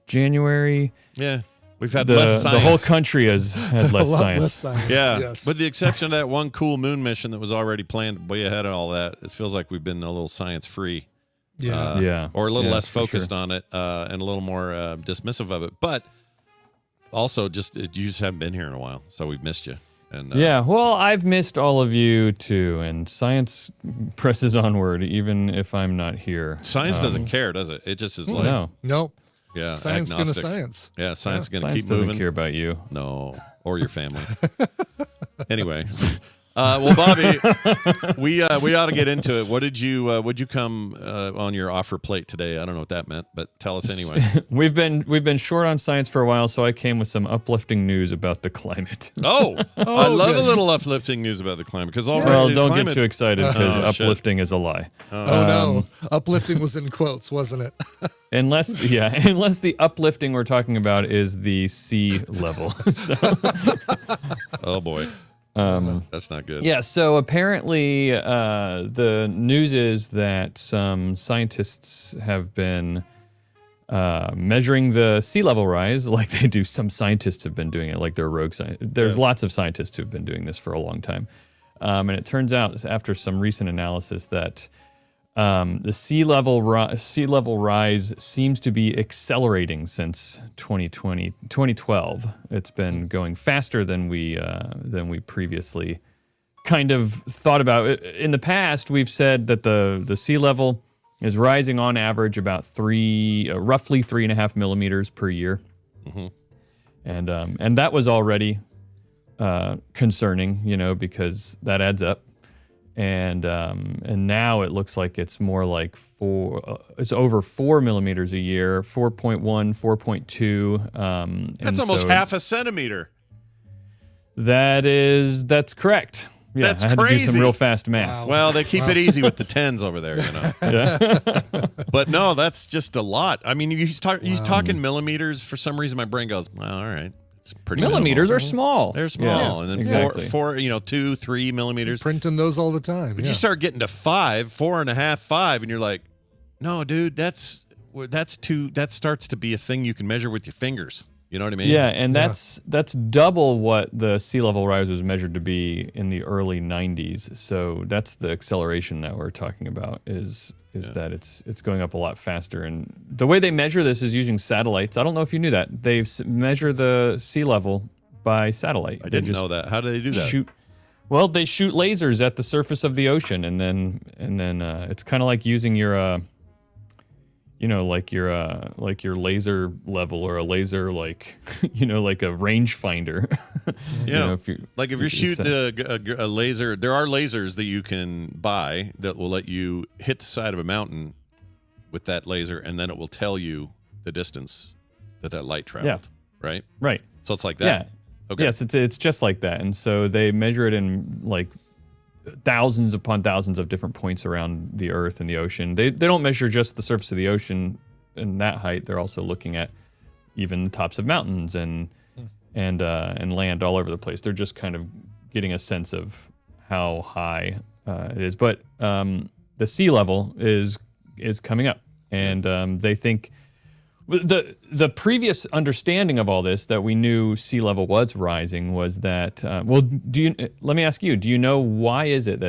January. Yeah. We've had less science. The whole country has had less science. Less science. Yeah, yes. with the exception of that one cool moon mission that was already planned way ahead of all that. It feels like we've been a little science-free. Yeah. Or a little less for focused on it and a little more dismissive of it. But also, you just haven't been here in a while, so we've missed you. And yeah, well, I've missed all of you, too, and science presses onward, even if I'm not here. Science doesn't care, does it? It just is like... No. Nope. Yeah, science agnostic. gonna science. Yeah, science is going to Science keep doesn't moving. care about you. No, or your family. Anyway, well, Bobby, we ought to get into it. What did you come on your offer plate today? I don't know what that meant, but tell us anyway. We've been short on science for a while, so I came with some uplifting news about the climate. I love a little uplifting news about the climate because already Well, the don't climate, get too excited because uplifting is a lie. Oh no, uplifting was in quotes, wasn't it? Unless the uplifting we're talking about is the sea level. So, oh boy. That's not good. yeah, so apparently the news is that some scientists have been measuring the sea level rise like they do. Some scientists have been doing it like they're rogue scientists. There's lots of scientists who've been doing this for a long time. And it turns out after some recent analysis that the sea level rise seems to be accelerating since 2012. It's been going faster than we previously kind of thought about. In the past, we've said that the sea level is rising on average about roughly 3.5 millimeters per year, and that was already concerning, because that adds up. And now it looks like it's more like it's over 4 millimeters a year, 4.1, 4.2. That's almost half a centimeter. That's correct. Yeah, That's I had crazy. to do some real fast math. Wow. Well, they keep it easy with the tens over there, Yeah. But no, that's just a lot. I mean, he's talking millimeters. For some reason, my brain goes, well, all right. It's pretty Millimeters minimal. are small. They're small. And then exactly. four, 2, 3 millimeters. Printing those all the time. But you start getting to 5, 4.5, 5, and you're like, no, dude, that's too. That starts to be a thing you can measure with your fingers. You know what I mean? Yeah, and that's double what the sea level rise was measured to be in the early 90s. So that's the acceleration that we're talking about is is that it's going up a lot faster. And the way they measure this is using satellites. I don't know if you knew that. They measure the sea level by satellite. I didn't know that. How do they do that? They shoot lasers at the surface of the ocean, and then it's kind of like using your like your laser level or a laser like like a rangefinder. Yeah, if you're shooting a laser, there are lasers that you can buy that will let you hit the side of a mountain with that laser, and then it will tell you the distance that light traveled. Yeah. Right. So it's like that. Yeah. Okay. Yes, it's just like that, and so they measure it in like thousands upon thousands of different points around the Earth and the ocean. They don't measure just the surface of the ocean and that height. They're also looking at even the tops of mountains and land all over the place. They're just kind of getting a sense of how high it is. But the sea level is coming up, and they think. The previous understanding of all this, that we knew sea level was rising, was that let me ask you, do you know why has it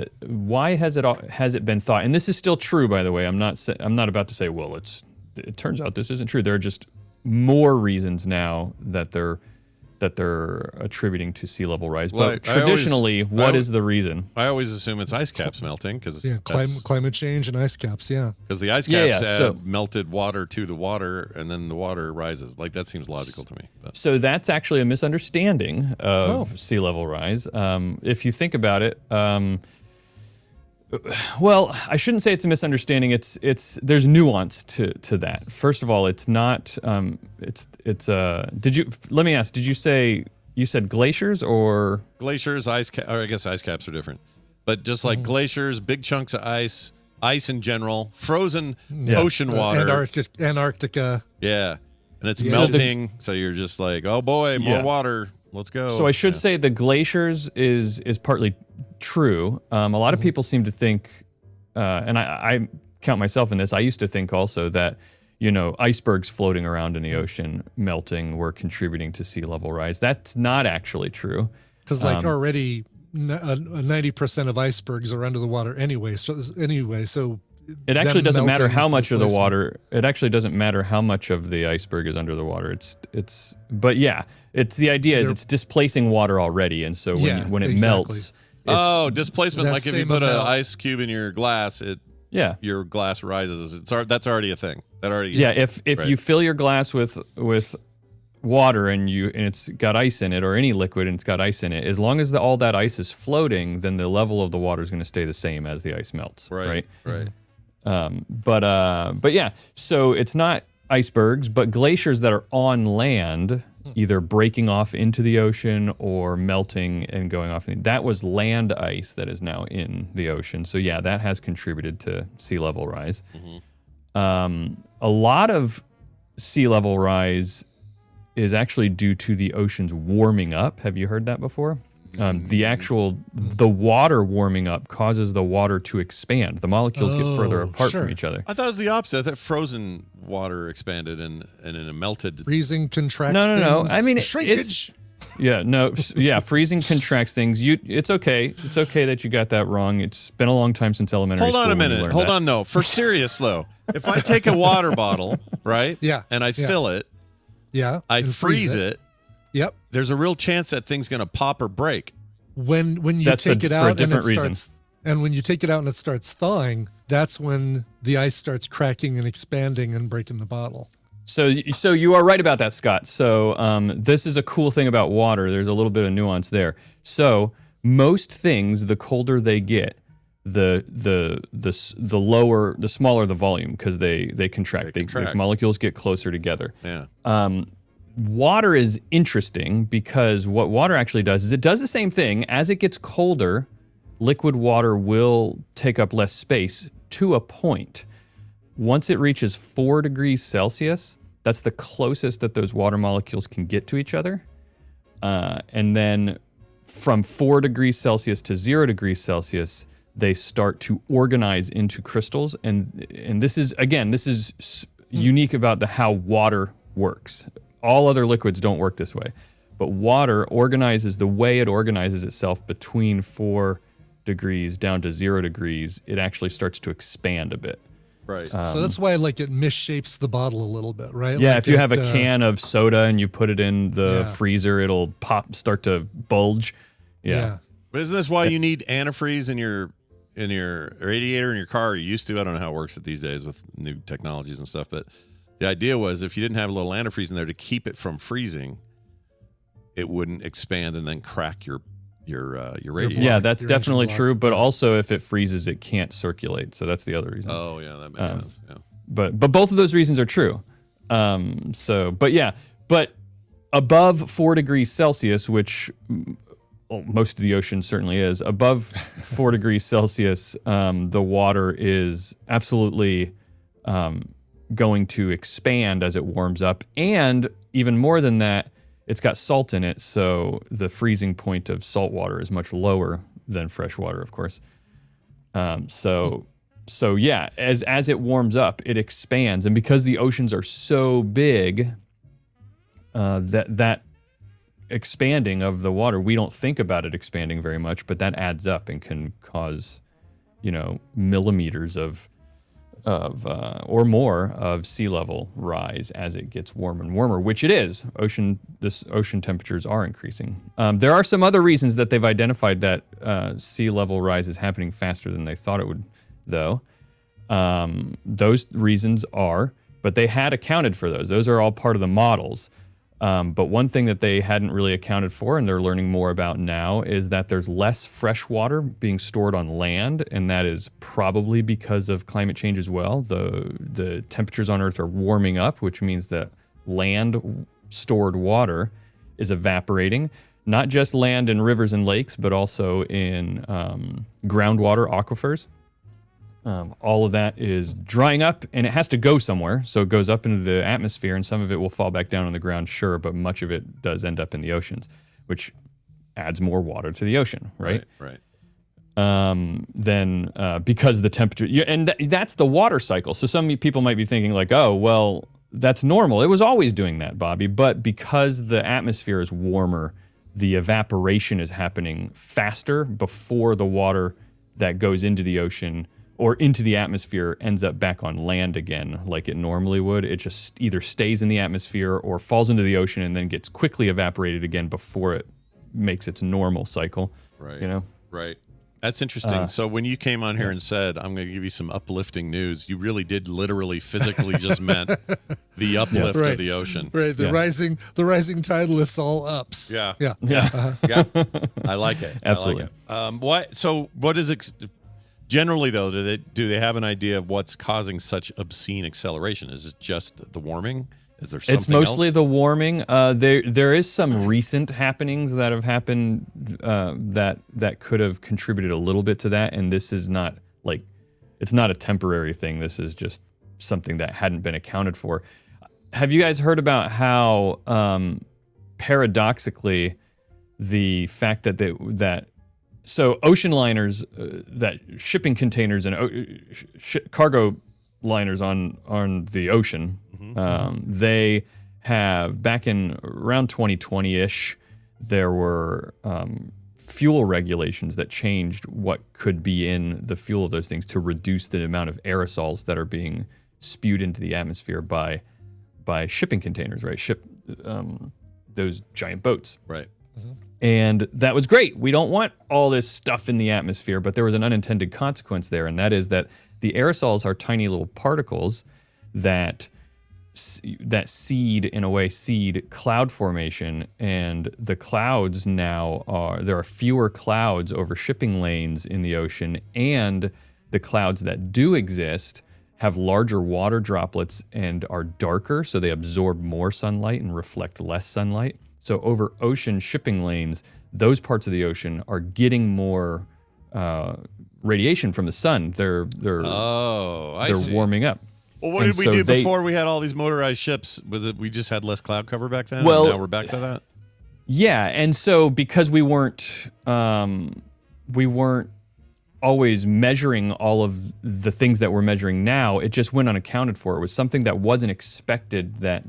been thought, and this is still true, by the way, I'm not about to say, well, it turns out this isn't true. There are just more reasons now that they're attributing to sea level rise. Well, but traditionally, what is the reason? I always assume it's ice caps melting because climate change and ice caps. Yeah, because the ice caps add melted water to the water, and then the water rises. Like that seems logical to me. But. So that's actually a misunderstanding of sea level rise. If you think about it. Well, I shouldn't say it's a misunderstanding. There's nuance to that. First of all, it's not. Let me ask. Did you say you said glaciers or glaciers? Ice cap, or I guess ice caps are different. But just like glaciers, big chunks of ice in general, frozen ocean water, Antarctica. Yeah, and it's melting. So you're just like, oh boy, more water. Let's go. So I should say the glaciers is partly true. A lot of people seem to think, and I count myself in this, I used to think also that, icebergs floating around in the ocean melting were contributing to sea level rise. That's not actually true. Because already 90% of icebergs are under the water anyway. So it actually doesn't matter how much of the water. It actually doesn't matter how much of the iceberg is under the water. But yeah, it's the idea is it's displacing water already, and so when it melts. Displacement. Like if you put an ice cube in your glass, your glass rises. That's already a thing. If you fill your glass with water and it's got ice in it, or any liquid and it's got ice in it, as long as all that ice is floating, then the level of the water is going to stay the same as the ice melts. Right. But yeah, so it's not icebergs, but glaciers that are on land, either breaking off into the ocean or melting and going off. That was land ice that is now in the ocean. So yeah, that has contributed to sea level rise. A lot of sea level rise is actually due to the oceans warming up. Have you heard that before? The water warming up causes the water to expand. The molecules get further apart from each other. I thought it was the opposite. I thought frozen water expanded and in a melted. Freezing contracts things. No. I mean, shrinkage. Freezing contracts things. It's okay. It's okay that you got that wrong. It's been a long time since elementary school. Hold on a minute. Hold on, no. For serious, though. If I take a water bottle, right? Yeah. And I fill it. Yeah. I freeze it. Yep. There's a real chance that thing's going to pop or break. When you take it out and when you take it out and it starts thawing, that's when the ice starts cracking and expanding and breaking the bottle. So you are right about that, Scott. So this is a cool thing about water. There's a little bit of nuance there. So most things, the colder they get, the smaller the volume, because they contract. The molecules get closer together. Yeah. Water is interesting because what water actually does is it does the same thing. As it gets colder, liquid water will take up less space to a point. Once it reaches 4 degrees Celsius, that's the closest that those water molecules can get to each other. And then from 4 degrees Celsius to 0 degrees Celsius, they start to organize into crystals. And this is unique about how water works. All other liquids don't work this way. But water organizes the way it organizes itself between 4 degrees down to 0 degrees. It actually starts to expand a bit. Right. So that's why like it misshapes the bottle a little bit, right? Yeah, like if you have a can of soda and you put it in the freezer, it'll start to bulge. Yeah. But isn't this why you need antifreeze in your radiator in your car? You used to. I don't know how it works these days with new technologies and stuff, but the idea was if you didn't have a little antifreeze in there to keep it from freezing, it wouldn't expand and then crack your radiator. Yeah, that's definitely true. But also, if it freezes, it can't circulate. So that's the other reason. Oh, yeah, that makes sense. Yeah. But both of those reasons are true. But above 4 degrees Celsius, which most of the ocean certainly is, above 4 degrees Celsius, the water is absolutely going to expand as it warms up. And even more than that, it's got salt in it, so the freezing point of salt water is much lower than fresh water, of course. So yeah, as it warms up, it expands, and because the oceans are so big, that expanding of the water, we don't think about it expanding very much, but that adds up and can cause, millimeters or more of sea level rise as it gets warmer and warmer, which it is. Ocean temperatures are increasing. There are some other reasons that they've identified that sea level rise is happening faster than they thought it would, though. Those reasons are, but they had accounted for those. Those are all part of the models. But one thing that they hadn't really accounted for, and they're learning more about now, is that there's less fresh water being stored on land, and that is probably because of climate change as well. The temperatures on Earth are warming up, which means that land stored water is evaporating, not just land in rivers and lakes, but also in groundwater aquifers. All of that is drying up, and it has to go somewhere. So it goes up into the atmosphere, and some of it will fall back down on the ground, sure, but much of it does end up in the oceans, which adds more water to the ocean, right? Right. Then because the temperature, and that's the water cycle. So some people might be thinking like, oh, well, that's normal. It was always doing that, Bobby. But because the atmosphere is warmer, the evaporation is happening faster before the water that goes into the ocean or into the atmosphere ends up back on land again like it normally would. It just either stays in the atmosphere or falls into the ocean and then gets quickly evaporated again before it makes its normal cycle. Right. Right. That's interesting. So when you came on here and said, I'm going to give you some uplifting news, you really did literally physically just meant the uplift of the ocean. Right. The rising tide lifts all ups. Yeah. Yeah. Yeah. I like it. Absolutely. I like it. What is generally, though, do they have an idea of what's causing such obscene acceleration? Is it just the warming? Is there something else? It's mostly the warming. There is some recent happenings that have happened that could have contributed a little bit to that, and this is not it's not a temporary thing. This is just something that hadn't been accounted for. Have you guys heard about how paradoxically the fact that so ocean liners, that shipping containers and cargo liners on the ocean, they have, back in around 2020-ish, there were fuel regulations that changed what could be in the fuel of those things to reduce the amount of aerosols that are being spewed into the atmosphere by shipping containers, right? Those giant boats. Right. And that was great. We don't want all this stuff in the atmosphere, but there was an unintended consequence there, and that is that the aerosols are tiny little particles that seed cloud formation, and the clouds there are fewer clouds over shipping lanes in the ocean, and the clouds that do exist have larger water droplets and are darker, so they absorb more sunlight and reflect less sunlight. So over ocean shipping lanes, those parts of the ocean are getting more radiation from the sun. They're warming up. Well, what did we do before we had all these motorized ships? Was it we just had less cloud cover back then? Well, and now we're back to that? Yeah, and so because we weren't always measuring all of the things that we're measuring now, it just went unaccounted for. It was something that wasn't expected that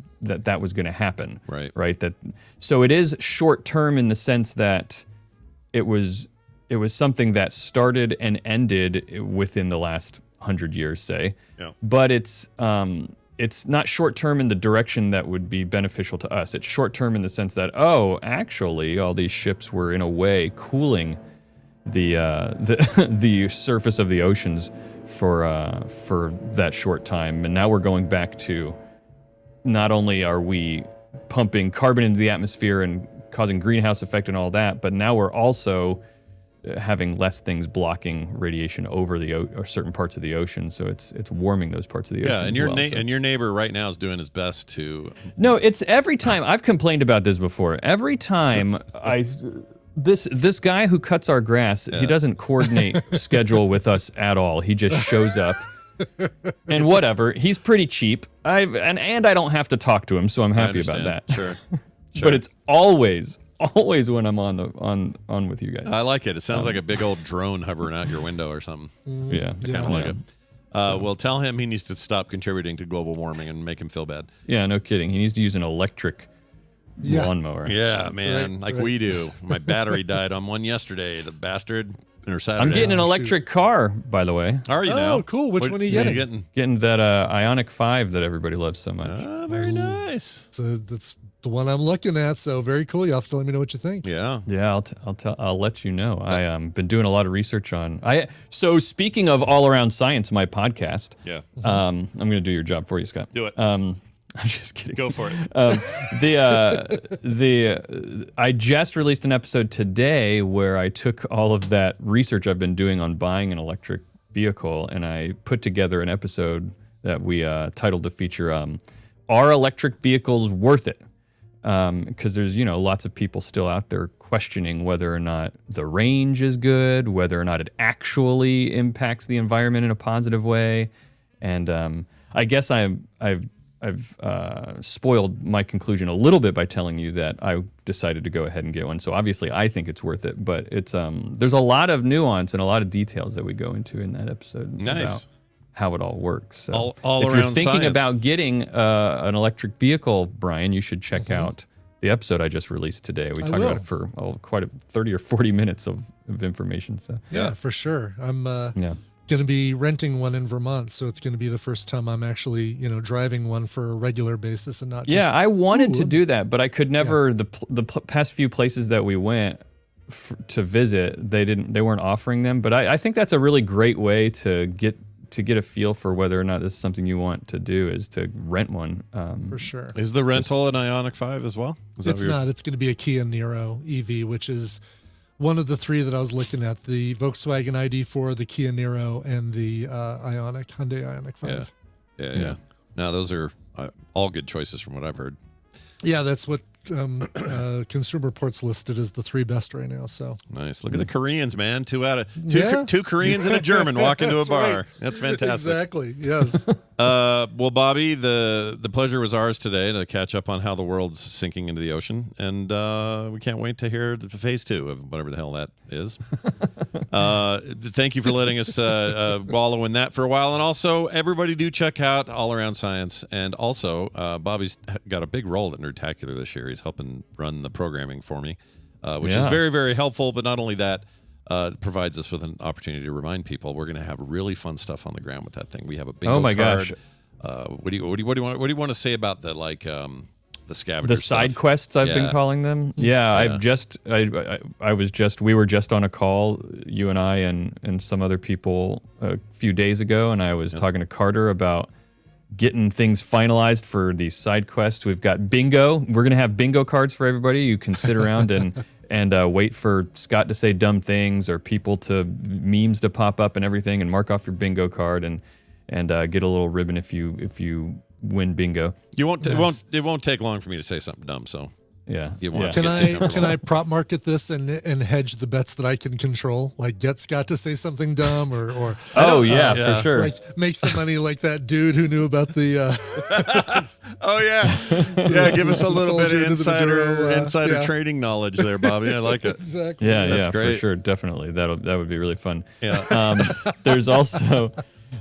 was going to happen. Right. So it is short term in the sense that it was something that started and ended within the last 100 years, say. Yeah. But it's not short term in the direction that would be beneficial to us. It's short term in the sense that, actually, all these ships were in a way cooling the surface of the oceans for that short time, and now we're going back to not only are we pumping carbon into the atmosphere and causing greenhouse effect and all that, but now we're also having less things blocking radiation over or certain parts of the ocean, so it's warming those parts of the ocean. Yeah, and your neighbor right now is doing his best to. No, it's every time I've complained about this before. Every time this guy who cuts our grass, he doesn't coordinate schedule with us at all. He just shows up. And whatever, he's pretty cheap. And I don't have to talk to him, so I'm happy about that. Sure. But it's always when I'm on with you guys. I like it. It sounds like a big old drone hovering out your window or something. Yeah, I kind of like it. Well, tell him he needs to stop contributing to global warming and make him feel bad. Yeah, no kidding. He needs to use an electric lawnmower. Yeah, man, we do. My battery died on one yesterday. The bastard. Or Saturday. I'm getting an electric car, by the way. Are you now? Oh, cool. Which one are you getting? Getting that Ioniq 5 that everybody loves so much. Very nice. So that's the one I'm looking at. So very cool. You have to let me know what you think. Yeah. Yeah, I'll let you know. I been doing a lot of research on. So speaking of All Around Science, my podcast. Yeah. I'm going to do your job for you, Scott. Do it. I'm just kidding. Go for it. I just released an episode today where I took all of that research I've been doing on buying an electric vehicle, and I put together an episode that we titled the feature, "Are Electric Vehicles Worth It?" Because there's lots of people still out there questioning whether or not the range is good, whether or not it actually impacts the environment in a positive way, and I guess I've spoiled my conclusion a little bit by telling you that I decided to go ahead and get one. So obviously I think it's worth it, but it's there's a lot of nuance and a lot of details that we go into in that episode about how it all works. So all if around you're thinking science. About getting an electric vehicle, Brian, you should check out the episode I just released today. We talked about it for quite 30 or 40 minutes of information. So yeah, for sure. I'm going to be renting one in Vermont, so it's going to be the first time I'm actually, driving one for a regular basis and not just... Yeah, I wanted to do that, but I could never... Yeah. The past few places that we went to visit, they weren't offering them, but I think that's a really great way to get a feel for whether or not this is something you want to do, is to rent one. For sure. Is the rental an Ioniq 5 as well? It's not. It's going to be a Kia Niro EV, which is one of the three that I was looking at: the Volkswagen ID4, the Kia Niro, and the Hyundai Ioniq 5. Yeah. No, those are all good choices from what I've heard. Yeah, that's what Consumer Reports listed as the three best right now. So nice. Look at the Koreans, man. Two Koreans and a German walk into a bar. Right. That's fantastic. Exactly. Yes. Well, Bobby, the pleasure was ours today to catch up on how the world's sinking into the ocean, and we can't wait to hear the phase 2 of whatever the hell that is. Thank you for letting us wallow in that for a while, and also everybody do check out All Around Science, and also Bobby's got a big role at Nerdtacular this year. He's helping run the programming for me, which is very, very helpful. But not only that, it provides us with an opportunity to remind people we're going to have really fun stuff on the ground with that thing. We have a bingo card. Gosh! What do you want to say about the the scavenger the side stuff? Quests I've been calling them? Yeah. We were just on a call, you and I and some other people a few days ago, and I was talking to Carter about getting things finalized for these side quests. We've got bingo. We're going to have bingo cards for everybody. You can sit around and wait for Scott to say dumb things or memes to pop up and everything, and mark off your bingo card and get a little ribbon if you win bingo. It won't take long for me to say something dumb, so yeah. Can I prop market this and hedge the bets that I can control? Like get Scott to say something dumb or for sure. Like make some money like that dude who knew about the give us a little bit of insider trading knowledge there, Bobby. I like it. Exactly. Yeah, That's great. for sure, definitely. That would be really fun. Yeah. There's also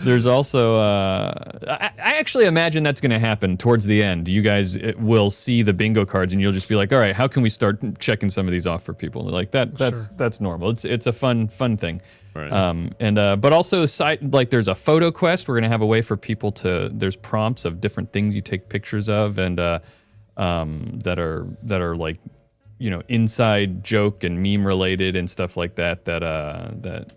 There's also, I actually imagine that's going to happen towards the end. You guys will see the bingo cards, and you'll just be like, all right, how can we start checking some of these off for people? Like that's normal. It's a fun thing. Right. But also there's a photo quest. We're going to have a way for people there's prompts of different things you take pictures of, and that are like, inside joke and meme related and stuff like that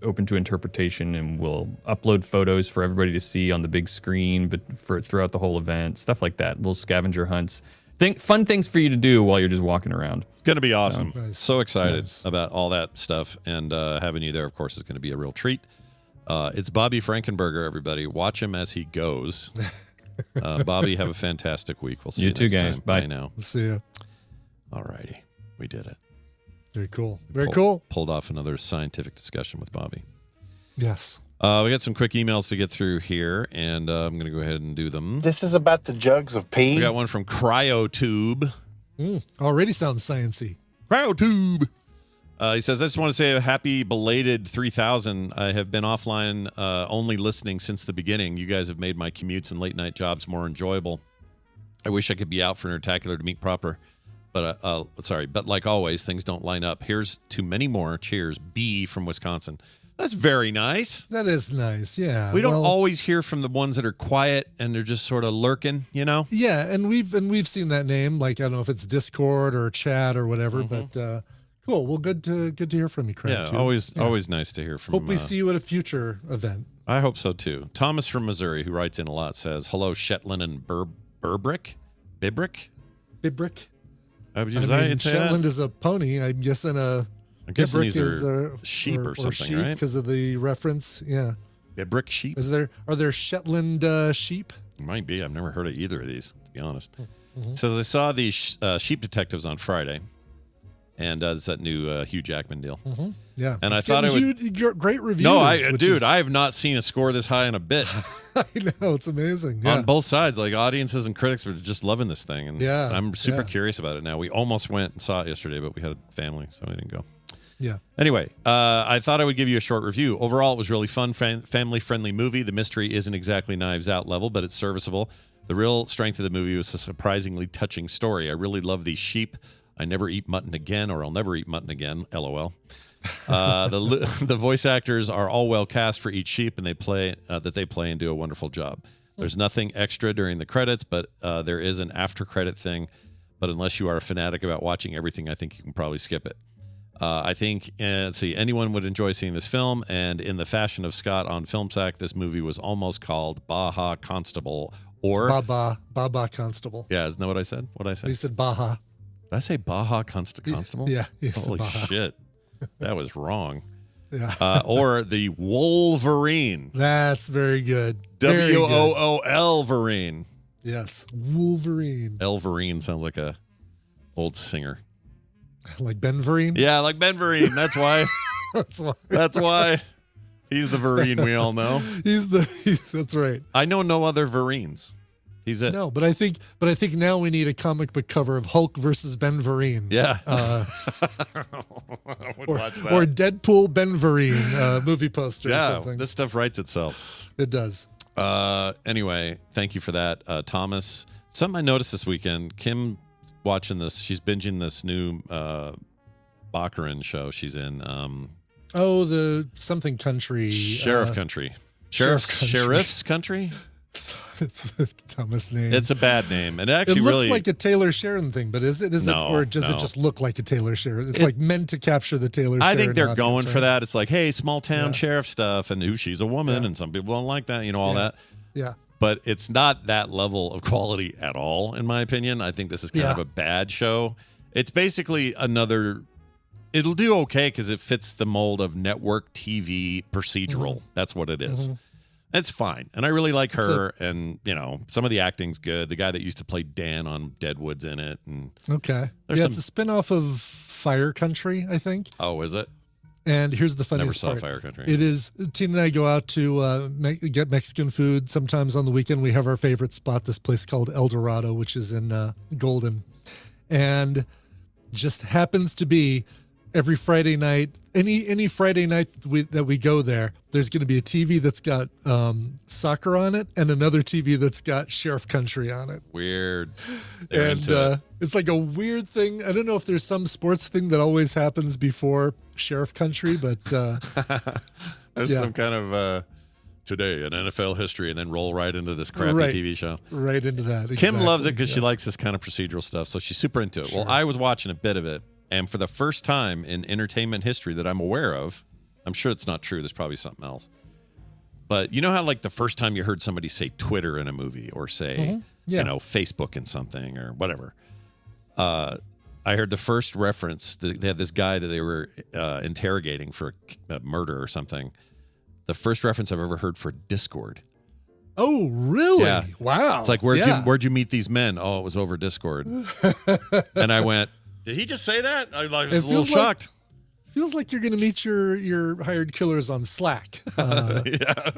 open to interpretation, and we'll upload photos for everybody to see on the big screen, but throughout the whole event, stuff like that. Little scavenger hunts, fun things for you to do while you're just walking around. It's going to be awesome. Nice. So excited Nice. about all that stuff, and having you there, of course, is going to be a real treat. It's Bobby Frankenberger, everybody. Watch him as he goes. Bobby, have a fantastic week. We'll see you too, next guys. time. Bye. Now. We'll see you. All righty. We did it. Very cool. Very cool. Pulled off another scientific discussion with Bobby. Yes. We got some quick emails to get through here, and I'm going to go ahead and do them. This is about the jugs of pee. We got one from Cryotube. Already sounds sciencey. Cryotube. He says, I just want to say a happy belated 3000. I have been offline only listening since the beginning. You guys have made my commutes and late night jobs more enjoyable. I wish I could be out for Nerdtacular to meet proper. But but like always, things don't line up. Here's to many more. Cheers. B from Wisconsin. That's very nice. That is nice. Yeah. We don't always hear from the ones that are quiet and they're just sort of lurking, Yeah, and we've seen that name. Like, I don't know if it's Discord or chat or whatever, but cool. Well, good to hear from you, Craig. Yeah, too. always nice to hear from. Hope we see you at a future event. I hope so too. Thomas from Missouri, who writes in a lot, says, "Hello, Shetland and Bibrick." Shetland is a pony. I'm guessing I'm guessing these are sheep or something, right? Because of the reference. Yeah. Bibrick sheep. Are there Shetland sheep? Might be. I've never heard of either of these, to be honest. Says I saw the Sheep Detectives on Friday, and it's that new Hugh Jackman deal. Yeah, and I thought it would great reviews. No, I have not seen a score this high in a bit. I know, it's amazing. Yeah. On both sides, like audiences and critics were just loving this thing, and I'm super yeah. curious about it now. We almost went and saw it yesterday, but we had a family, so we didn't go. Yeah. Anyway, I thought I would give you a short review. Overall, it was really fun, family-friendly movie. The mystery isn't exactly Knives Out level, but it's serviceable. The real strength of the movie was a surprisingly touching story. I really love these sheep. I never eat mutton again, or I'll never eat mutton again. LOL. The voice actors are all well cast for each sheep, and they play and do a wonderful job. There's nothing extra during the credits, but there is an after-credit thing. But unless you are a fanatic about watching everything, I think you can probably skip it. I think, anyone would enjoy seeing this film, and in the fashion of Scott on FilmSack, this movie was almost called Baja Constable, or Baba Constable. Yeah, isn't that what I said? What did I say? You said Baja. Did I say Baja Constable? Yeah. Holy shit. That was wrong. Yeah. Or the Wolverine. That's very good. Wolverine. Yes. Wolverine. Elverine sounds like a old singer. Like Ben Vereen? Yeah, like Ben Vereen. That's why. That's why. He's the Vereen we all know. That's right. I know no other Vereens. He's it. No, but I think now we need a comic book cover of Hulk versus Ben Vereen. Yeah. I would watch that. Or Deadpool Ben Vereen movie poster or something. This stuff writes itself. It does. Anyway, thank you for that, Thomas. Something I noticed this weekend, Kim watching this, she's binging this new Baccarin show she's in. The something country. Sheriff's Country. Sheriff's Country? It's the dumbest name. It's a bad name. It actually looks like a Taylor Sheridan thing, but is it? No, or does it just look like a Taylor Sheridan? It's like meant to capture the Taylor Sheridan. I think they're audience, going for right? that. It's like, hey, small town sheriff stuff, and she's a woman, and some people don't like that, all that. Yeah. But it's not that level of quality at all, in my opinion. I think this is kind of a bad show. It's basically it'll do okay because it fits the mold of network TV procedural. That's what it is. It's fine. And I really like her. And, some of the acting's good. The guy that used to play Dan on Deadwood's in it. And okay. It's a spinoff of Fire Country, I think. Oh, is it? And here's the funniest part. Never saw Fire Country. It is, Tina and I go out to get Mexican food. Sometimes on the weekend, we have our favorite spot, this place called El Dorado, which is in Golden. And just happens to be every Friday night, any Friday night that we go there, there's going to be a TV that's got soccer on it and another TV that's got Sheriff Country on it. Weird. They're and into it. It's like a weird thing. I don't know if there's some sports thing that always happens before Sheriff Country, but there's some kind of today in NFL history, and then roll right into this crappy TV show. Right into that. Kim Exactly. loves it because she likes this kind of procedural stuff, so she's super into it. Sure. Well, I was watching a bit of it, and for the first time in entertainment history that I'm aware of, I'm sure it's not true. There's probably something else. But you know how, like, the first time you heard somebody say Twitter in a movie or say, Facebook in something or whatever, I heard the first reference. They had this guy that they were interrogating for a murder or something. The first reference I've ever heard for Discord. Oh, really? Yeah. Wow. It's like, where'd you meet these men? Oh, it was over Discord. And I went, did he just say that? I was a little shocked. Feels like you're going to meet your hired killers on Slack. Yeah.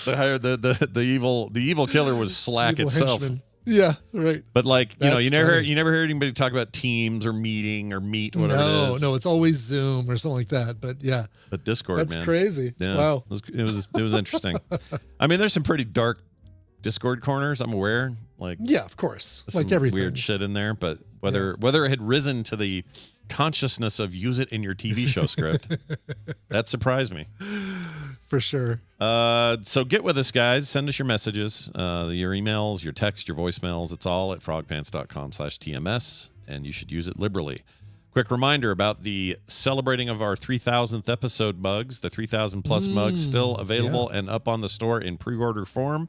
The evil killer was Slack itself. Henchman. Yeah, right. But like, That's you never heard anybody talk about Teams or meeting or Meet, whatever it is. No, it's always Zoom or something like that. But yeah. But Discord, That's man. crazy. Yeah, wow. It was interesting. I mean, there's some pretty dark Discord corners, I'm aware. Like, yeah, of course. There's Like some everything. weird shit in there, but whether it had risen to the consciousness of use it in your TV show script, that surprised me. For sure. So get with us, guys. Send us your messages, your emails, your text, your voicemails. It's all at frogpants.com/TMS, and you should use it liberally. Quick reminder about the celebrating of our 3,000th episode mugs. The 3,000 plus mugs still available and up on the store in pre-order form.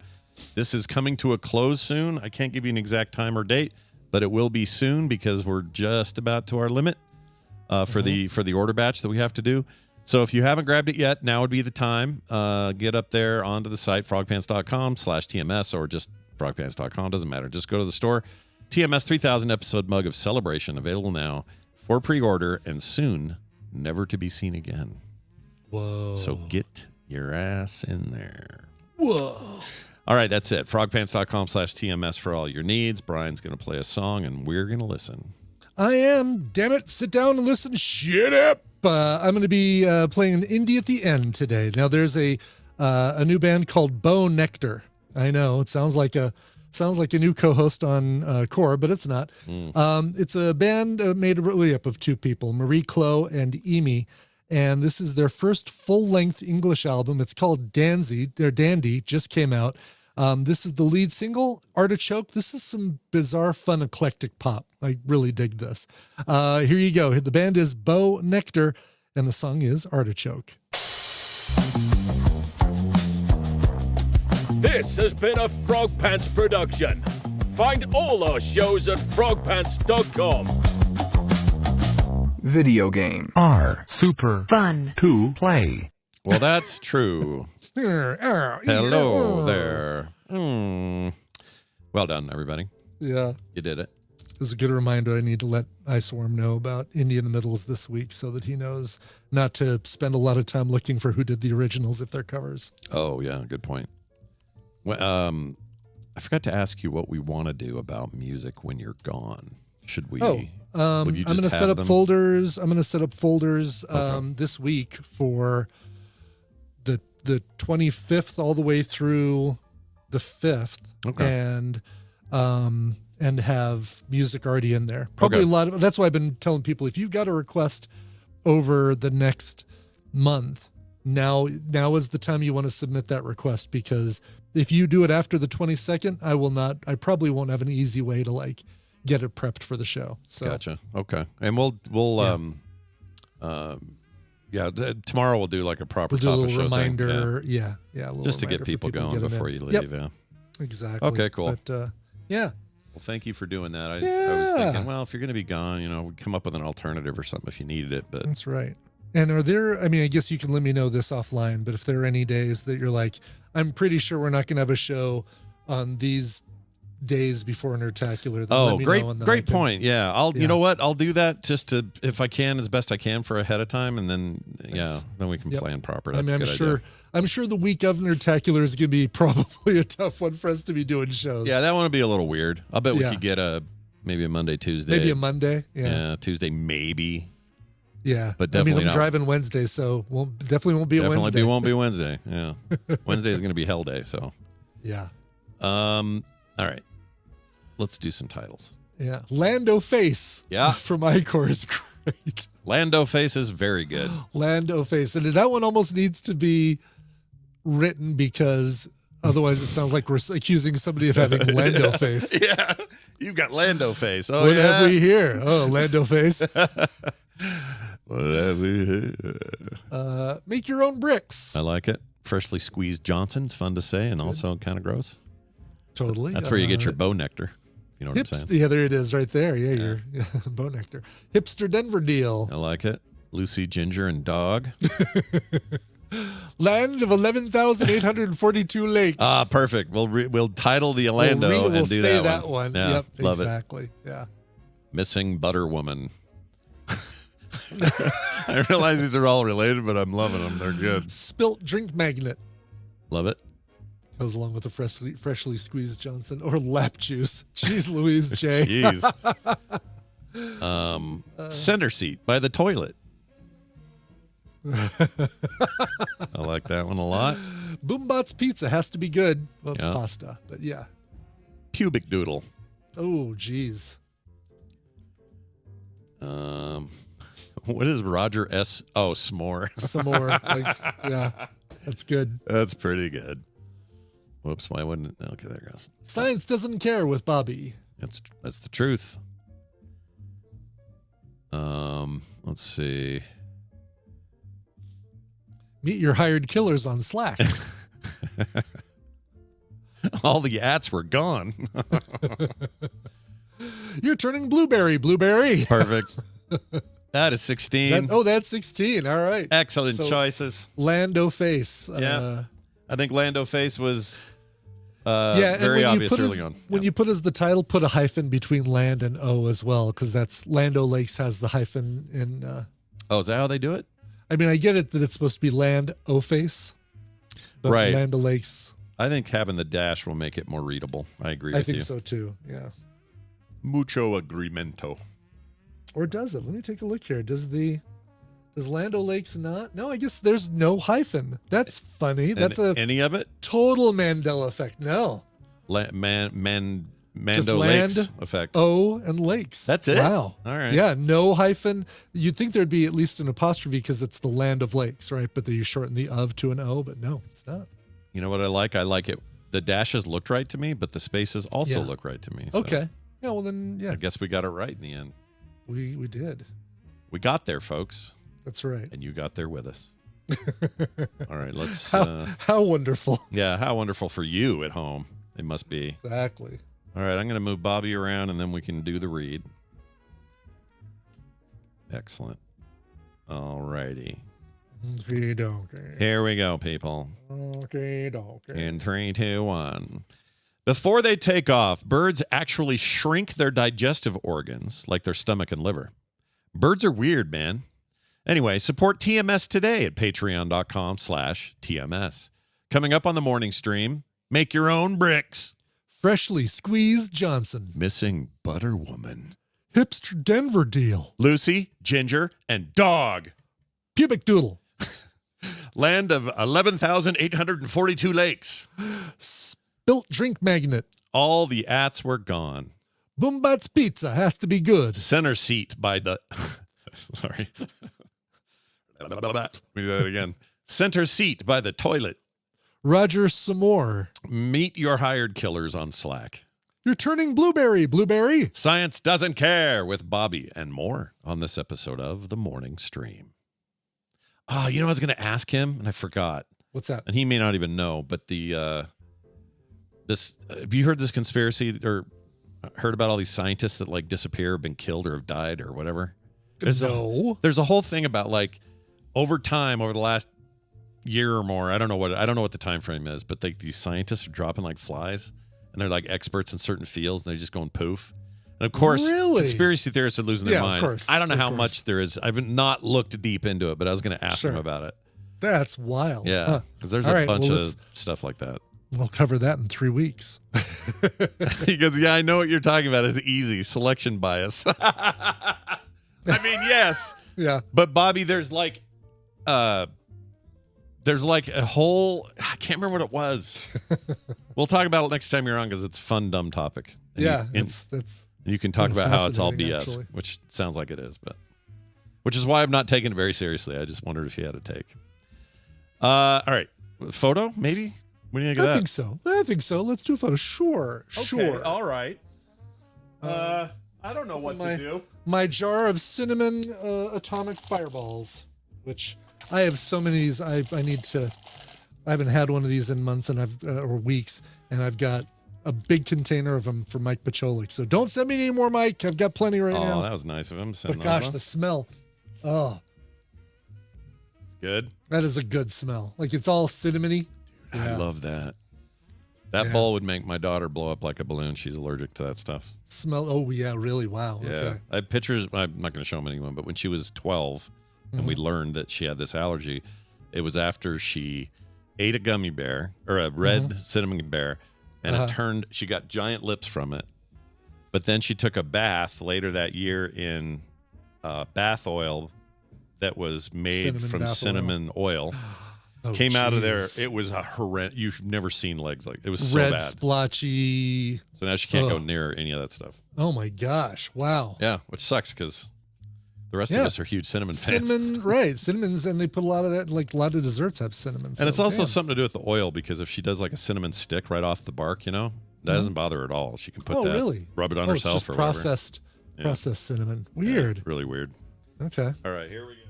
This is coming to a close soon. I can't give you an exact time or date, but it will be soon because we're just about to our limit for the order batch that we have to do. So if you haven't grabbed it yet, now would be the time. Get up there onto the site, frogpants.com/TMS, or just frogpants.com. Doesn't matter. Just go to the store. TMS 3000 episode mug of Celebration available now for pre-order and soon never to be seen again. Whoa. So get your ass in there. Whoa. All right, that's it. Frogpants.com/TMS for all your needs. Brian's going to play a song, and we're going to listen. I am. Damn it. Sit down and listen. Shut up. I'm going to be playing an indie at the end today. Now, there's a new band called Bo Nectar. I know it sounds like a new co-host on Core, but it's not. It's a band made really up of two people, Marie Clo and Emi, and this is their first full-length English album. It's called Dandy. Just came out. This is the lead single, Artichoke. This is some bizarre, fun, eclectic pop. I really dig this. Here you go. The band is Bo Nectar, and the song is Artichoke. This has been a Frog Pants production. Find all our shows at frogpants.com. Video game are super fun to play. Well, that's true. Hello there. Well done, everybody. Yeah. You did it. This is a good reminder. I need to let Iceworm know about Indie in the Middles this week so that he knows not to spend a lot of time looking for who did the originals if they're covers. Oh, yeah. Good point. Well, I forgot to ask you what we want to do about music when you're gone. Should we? I'm going to set up folders. I'm going to set up folders this week for the 25th all the way through the 5th. Okay. And have music already in there. Probably a lot of, that's why I've been telling people, if you've got a request over the next month, now is the time you want to submit that request, because if you do it after the 22nd, I probably won't have an easy way to like get it prepped for the show. So gotcha. Okay. And we'll tomorrow we'll do like a proper we'll do top of show reminder. thing. Yeah. Just to get people going before you leave. Yeah. Exactly. Okay, cool. But yeah. Well, thank you for doing that. I was thinking, well, if you're going to be gone, we'd come up with an alternative or something if you needed it. But that's right. And I guess you can let me know this offline, but if there are any days that you're like, I'm pretty sure we're not going to have a show on these days before Nerdtacular. Oh, great point. Yeah. You know what? I'll do that just to, if I can, as best I can for ahead of time. And then, then we can plan proper. That's a good idea. I'm sure the week of Nerdtacular is going to be probably a tough one for us to be doing shows. Yeah, that one would be a little weird. I'll bet we could get maybe a Monday, Tuesday. Maybe a Monday. Yeah. Tuesday, maybe. Yeah, but definitely I'm driving Wednesday, so definitely won't be a Wednesday. Won't be Wednesday. Yeah, Wednesday is going to be hell day. So yeah. All right, let's do some titles. Yeah, Lando Face. Yeah, from Icor is great. Lando Face is very good. Lando Face, and that one almost needs to be written because otherwise it sounds like we're accusing somebody of having Lando Face. Yeah, you've got Lando Face. Oh, what have we here? Oh, Lando Face. What have we here? Make your own bricks. I like it. Freshly squeezed Johnson's fun to say, and also kind of gross. Totally. That's where you get your bow nectar. You know what I'm saying? Yeah, there it is, right there. Yeah, your bow nectar. Hipster Denver deal. I like it. Lucy, Ginger, and Dog. Land of 11,842 lakes. Ah, perfect. We'll title the Orlando and do say that one. Yeah, yep, love exactly. It. Yeah. Missing Butter Woman. I realize these are all related, but I'm loving them. They're good. Spilt drink magnet. Love it. Goes along with the freshly squeezed Johnson or lap juice. Jeez Louise J. Jeez. Center seat by the toilet. I like that one a lot. Boombots Pizza has to be good. Well, it's pasta, but yeah. Pubic Doodle. Oh, geez. What is Roger S? Oh, s'more. S'more. Yeah, that's good. That's pretty good. Whoops, why wouldn't it? Okay, there it goes. Science doesn't care with Bobby. That's the truth. Let's see. Meet your hired killers on Slack. All the ats were gone. You're turning blueberry. Perfect. That is 16. That's 16. All right. Excellent choices. Lando Face. Yeah. I think Lando Face was very obvious early on. When you put as the title, put a hyphen between land and O as well, because that's Lando Lakes has the hyphen in. Is that how they do it? I mean, I get it that it's supposed to be Land O Face, but right. Land O'Lakes. I think having the dash will make it more readable. I agree with you. I think so too. Yeah. Mucho agreemento. Or does it? Let me take a look here. Does Land O'Lakes not? No, I guess there's no hyphen. That's funny. That's any of it? Total Mandela effect. No. Mando Lakes effect. O and Lakes. That's it? Wow. All right. Yeah, no hyphen. You'd think there'd be at least an apostrophe because it's the land of lakes, right? But you shorten the of to an O, but no, it's not. You know what I like? I like it. The dashes looked right to me, but the spaces also look right to me. So okay. Yeah, well then, yeah. I guess we got it right in the end. We did. We got there, folks. That's right. And you got there with us. All right, let's... How wonderful. Yeah, how wonderful for you at home. It must be. Exactly. All right, I'm going to move Bobby around, and then we can do the read. Excellent. All righty. Okay. Here we go, people. Okay. In 3, 2, 1. Before they take off, birds actually shrink their digestive organs, like their stomach and liver. Birds are weird, man. Anyway, support TMS today at patreon.com/TMS. Coming up on the morning stream, make your own bricks. Freshly squeezed Johnson. Missing Butter Woman. Hipster Denver deal. Lucy, Ginger, and Dog. Pubic Doodle. Land of 11,842 lakes. Spilt drink magnet. All the ats were gone. Boombots Pizza has to be good. Center seat by the... Sorry. Let me do that again. Center seat by the toilet. Roger S'more. Meet your hired killers on Slack. You're turning blueberry. Science doesn't care with Bobby and more on this episode of The Morning Stream. You know, I was going to ask him and I forgot. What's that? And he may not even know, but have you heard this conspiracy or heard about all these scientists that like disappear, been killed or have died or whatever? There's a whole thing about like over time, over the last year or more, I don't know what the time frame is, but like these scientists are dropping like flies and they're like experts in certain fields and they're just going poof. And of course, conspiracy theorists are losing their mind. Of course, I don't know how much there is. I've not looked deep into it, but I was going to ask him about it. That's wild. Yeah, because there's a bunch of stuff like that. We'll cover that in 3 weeks. He goes, yeah, I know what you're talking about. It's easy. Selection bias. I mean, yes. Yeah. But Bobby, there's like a whole, I can't remember what it was. We'll talk about it next time you're on because it's a fun, dumb topic. And that's you can talk about how it's all BS, actually. which sounds like it is, but which is why I'm not taking it very seriously. I just wondered if you had a take. All right. Photo, maybe? What do you think of that? I think so. Let's do a photo. Sure. All right. I don't know what to do. My jar of cinnamon atomic fireballs, which I have so many of these. I haven't had one of these in months or weeks, and I've got a big container of them for Mike Pacholik. So don't send me any more, Mike. I've got plenty right now. Oh, that was nice of him. But gosh, the smell. Oh, good. That is a good smell. Like it's all cinnamony. Dude, I love that. That bowl would make my daughter blow up like a balloon. She's allergic to that stuff. Smell. Oh, yeah, really? Wow. Yeah. Okay. I have pictures. I'm not going to show them anyone, but when she was 12 and we learned that she had this allergy, it was after she ate a gummy bear or a red cinnamon bear, and she got giant lips from it. But then she took a bath later that year in bath oil that was made from cinnamon oil. Oh, came out of there. It was a horrendous. You've never seen legs like it was so red, bad. splotchy. So now she can't go near any of that stuff. Oh my gosh! Wow. Yeah, which sucks because the rest of us are huge cinnamon fans. Right? Cinnamons, and they put a lot of that. Like a lot of desserts have cinnamon. And it's also something to do with the oil because if she does like a cinnamon stick right off the bark, that doesn't bother her at all. She can put rub it on herself it's just or processed cinnamon. Weird. Yeah, really weird. Okay. All right, here we go.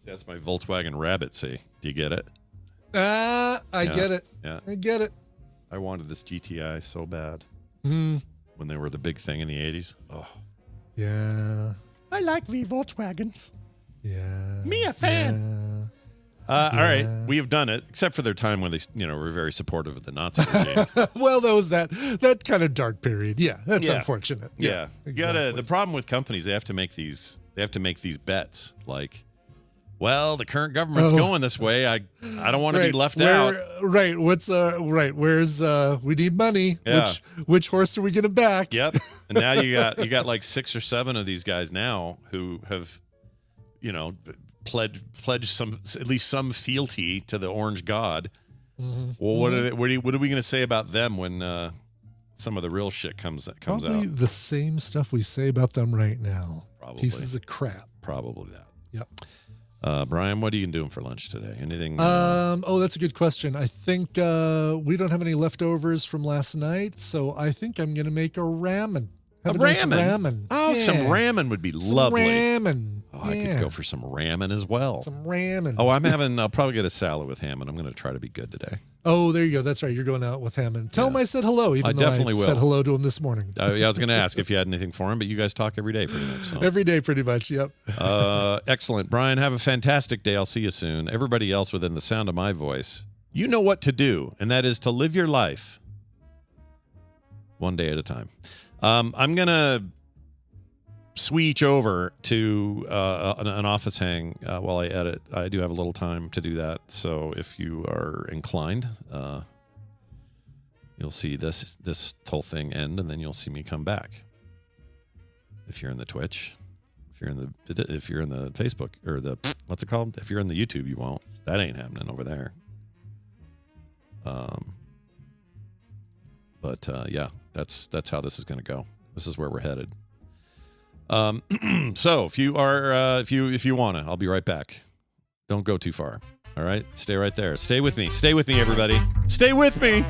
That's my Volkswagen Rabbit. See, do you get it? I get it. Yeah, I get it. I wanted this GTI so bad when they were the big thing in the 80s. Oh, yeah. I like the Volkswagens. Yeah. Me a fan. All right, we have done it, except for their time when they, were very supportive of the Nazi regime. Well, there was that kind of dark period. Yeah, that's unfortunate. Yeah, exactly. The problem with companies, they have to make these bets like, well, the current government's going this way. I don't want to be left out. Right. What's where's we need money. Yeah. Which horse are we gonna back? Yep. And now you got like 6 or 7 of these guys now who have, pledged at least some fealty to the Orange God. Mm-hmm. Well, what are we going to say about them when some of the real shit comes Probably out? The same stuff we say about them right now. Probably pieces of crap. Probably that. Yep. Brian, what are you doing for lunch today? Anything? That's a good question. I think we don't have any leftovers from last night, so I think I'm going to make a ramen. Ramen. Oh, some ramen would be lovely. Ramen. Oh, I could go for some ramen as well. Some ramen. Oh, I'll probably get a salad with ham, and I'm going to try to be good today. Oh, there you go. That's right. You're going out with Hammond. Tell him I said hello, even though I said hello to him this morning. I was going to ask if you had anything for him, but you guys talk every day pretty much. So. Every day pretty much, yep. Excellent. Brian, have a fantastic day. I'll see you soon. Everybody else within the sound of my voice, you know what to do, and that is to live your life one day at a time. I'm going to switch over to an office hang while I edit. I do have a little time to do that. So if you are inclined, you'll see this whole thing end, and then you'll see me come back. If you're in the Twitch, if you're in the Facebook or the what's it called? If you're in the YouTube, you won't. That ain't happening over there. But that's how this is going to go. This is where we're headed. So if you are, if you want to, I'll be right back. Don't go too far. All right. Stay right there. Stay with me. Stay with me, everybody. Stay with me.